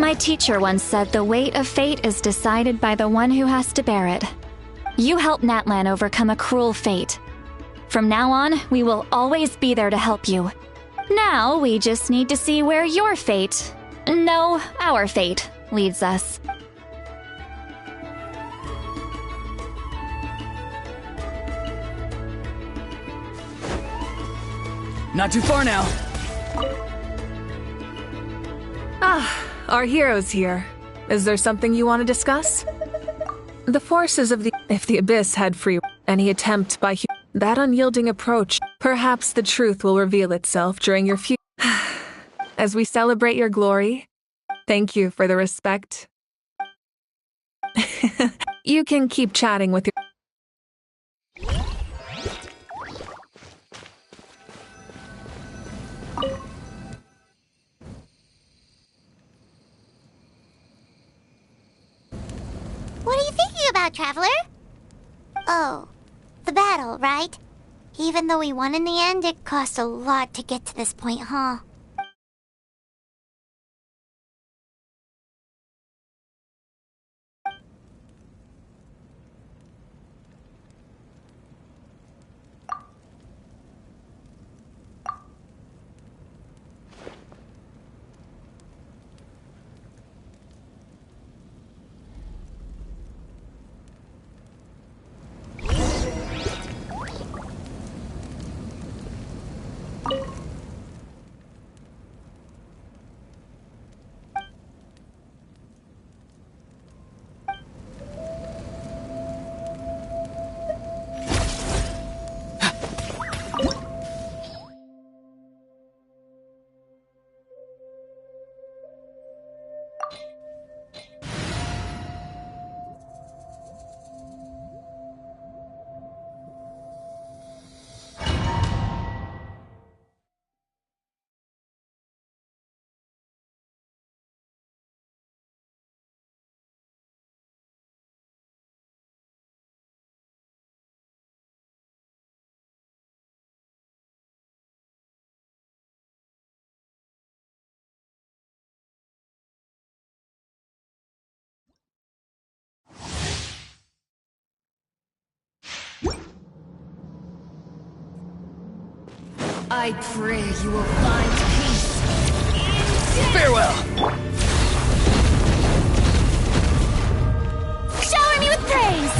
My teacher once said the weight of fate is decided by the one who has to bear it. You helped Natlan overcome a cruel fate. From now on, we will always be there to help you. Now, we just need to see where your fate, no, our fate, leads us. Not too far now. Ah, our hero's here. Is there something you want to discuss? The forces of the... If the Abyss had free... Any attempt by... That unyielding approach... Perhaps the truth will reveal itself during your future... As we celebrate your glory, thank you for the respect. You can keep chatting with your... What are you thinking about, Traveler? Oh, the battle, right? Even though we won in the end, it cost a lot to get to this point, huh? I pray you will find peace in death. Farewell! Shower me with praise!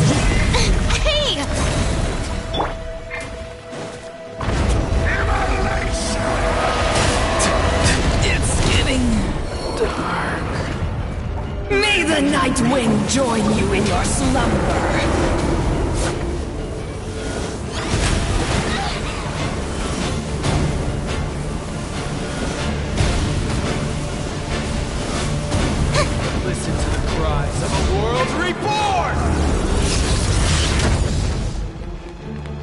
Hey! It's getting dark. May the night wind join you in your slumber. Listen to the cries of a world reborn!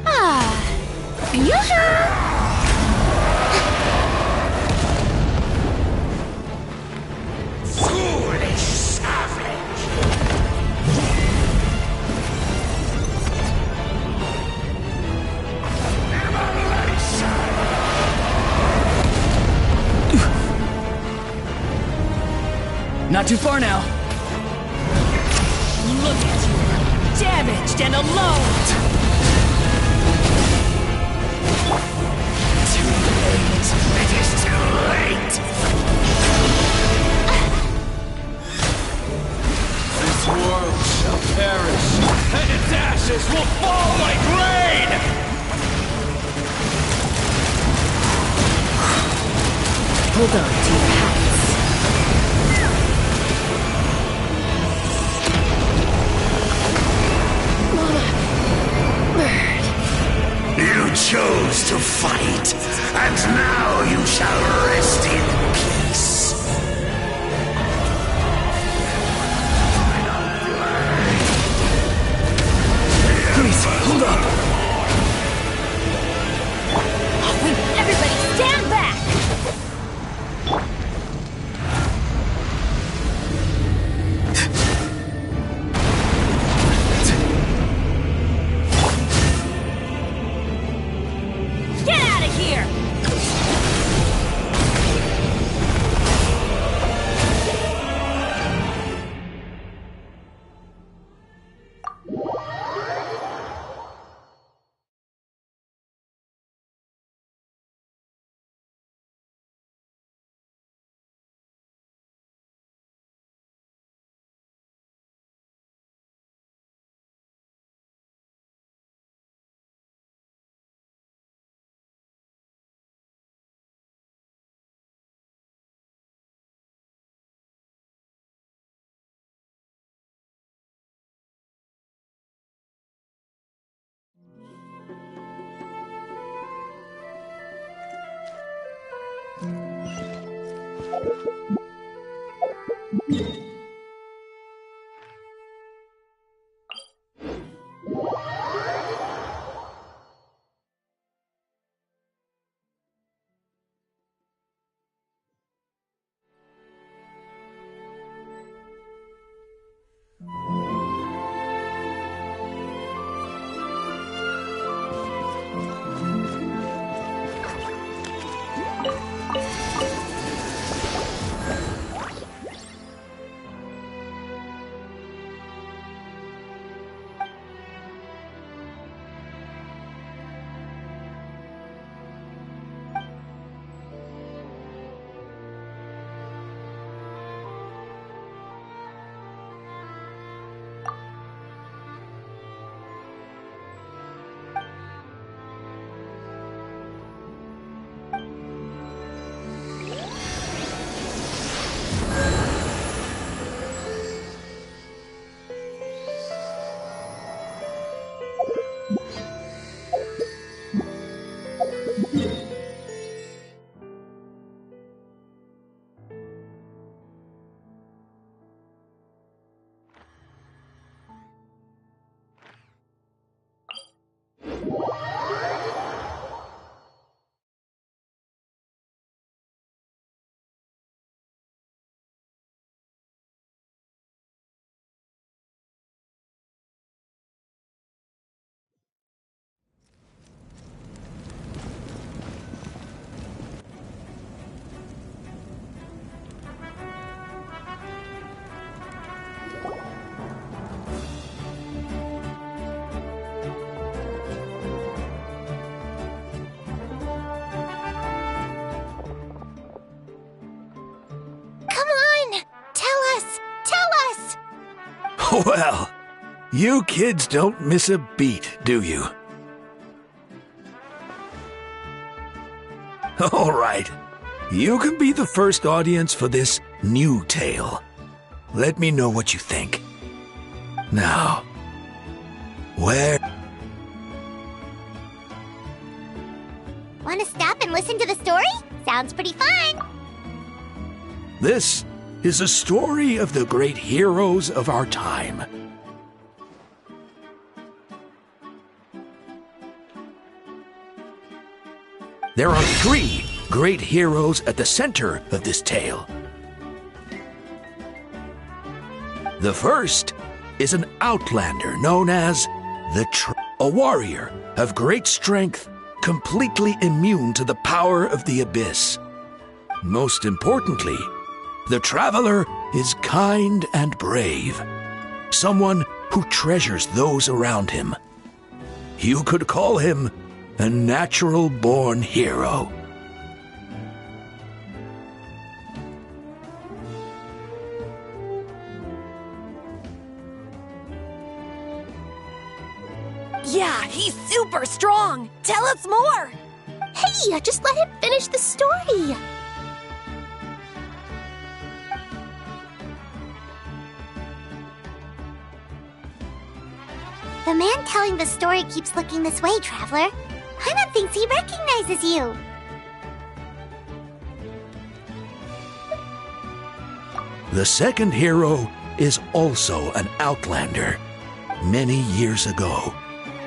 Ah! Yoo-hoo! Foolish savage! Not too far now. Look at you, damaged and alone. Too late. It is too late. This world shall perish, and its ashes will fall like rain. Hold on to your hats. You chose to fight, and now you shall rest in peace. Please, hold up. Everybody stand back! Get out of here! Well, you kids don't miss a beat, do you? All right. You can be the first audience for this new tale. Let me know what you think. Now, where... Want to stop and listen to the story? Sounds pretty fun. This is a story of the great heroes of our time. There are 3 great heroes at the center of this tale. The first is an outlander known as a warrior of great strength, completely immune to the power of the abyss. Most importantly, the traveler is kind and brave, someone who treasures those around him. You could call him a natural-born hero. Yeah, he's super strong! Tell us more! Hey, just let him finish the story! The man telling the story keeps looking this way, Traveler. Paimon thinks he recognizes you. The second hero is also an outlander. Many years ago,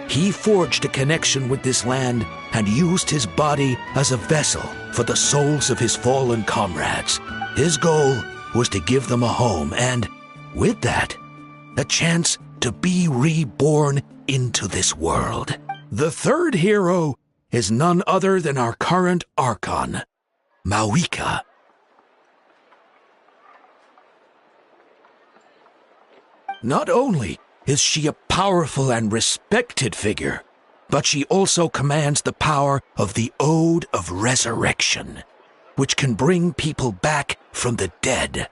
he forged a connection with this land and used his body as a vessel for the souls of his fallen comrades. His goal was to give them a home and, with that, a chance to be reborn into this world. The third hero is none other than our current Archon, Mawika. Not only is she a powerful and respected figure, but she also commands the power of the Ode of Resurrection, which can bring people back from the dead.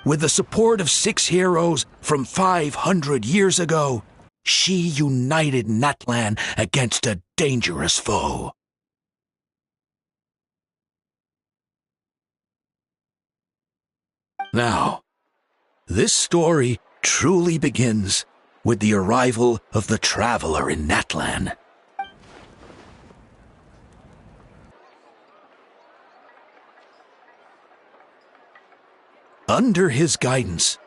With the support of 6 heroes from 500 years ago, she united Natlan against a dangerous foe. Now, this story truly begins with the arrival of the Traveler in Natlan. Under his guidance,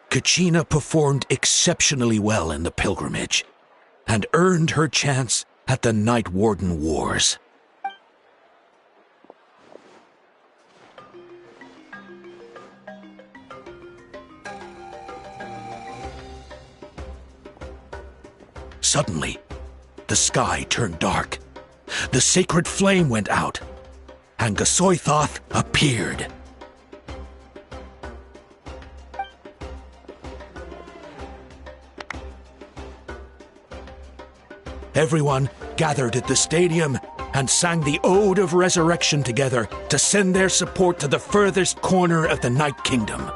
Kachina performed exceptionally well in the pilgrimage and earned her chance at the Night Warden Wars. Suddenly, the sky turned dark, the sacred flame went out, and Gasoithoth appeared. Everyone gathered at the stadium and sang the Ode of Resurrection together to send their support to the furthest corner of the Night Kingdom.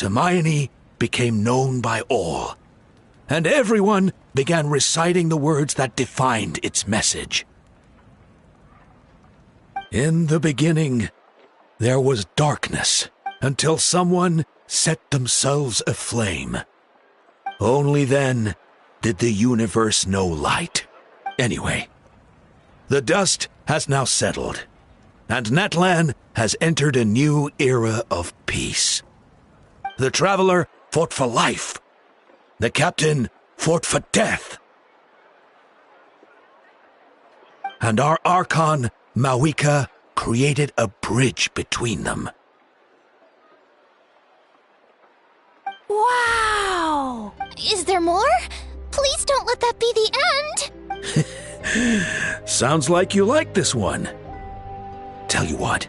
Hermione became known by all, and everyone began reciting the words that defined its message. In the beginning, there was darkness until someone set themselves aflame. Only then did the universe know light. Anyway, the dust has now settled, and Natlan has entered a new era of peace. The Traveler fought for life. The Captain fought for death. And our Archon, Mawika, created a bridge between them. Wow! Is there more? Please don't let that be the end! Sounds like you like this one. Tell you what,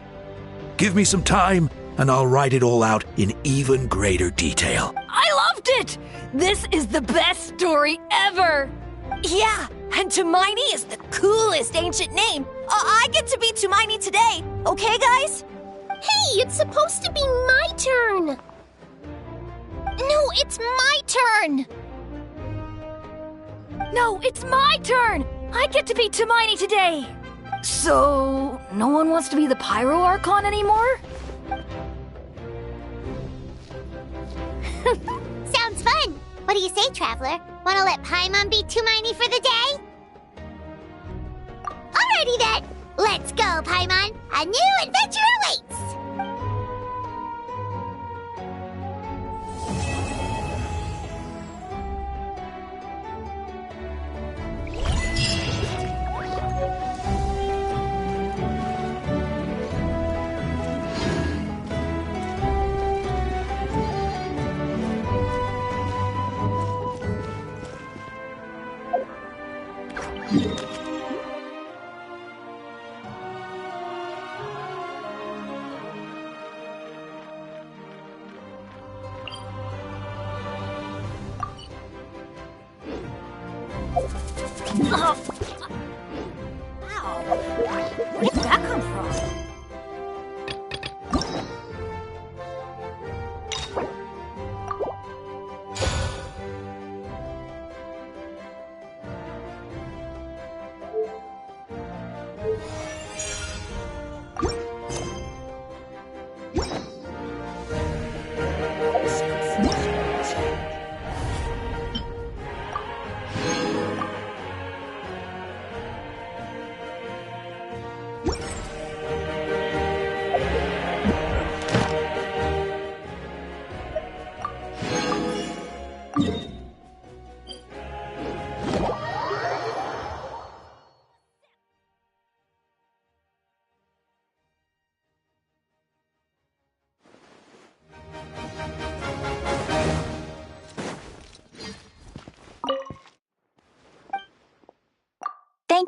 give me some time and I'll write it all out in even greater detail. I loved it! This is the best story ever! Yeah, and Tumaini is the coolest ancient name. I get to be Tumaini today, okay, guys? Hey, it's supposed to be my turn! No, it's my turn! No, it's my turn! I get to be Tumaini today! So, no one wants to be the Pyro Archon anymore? Sounds fun! What do you say, Traveler? Wanna let Paimon be Tumaini for the day? Alrighty then! Let's go, Paimon! A new adventure awaits! Where did that come from?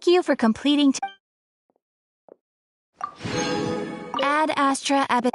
Thank you for completing. Ad Astra Abbot.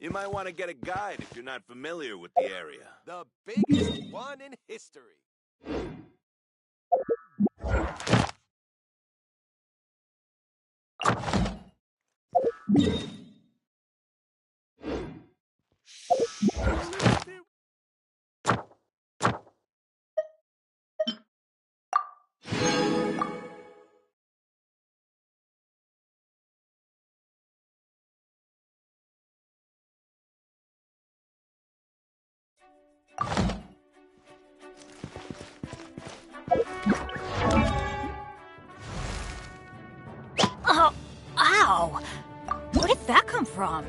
You might want to get a guide if you're not familiar with the area. The biggest one in history. Oh, ow! Where did that come from?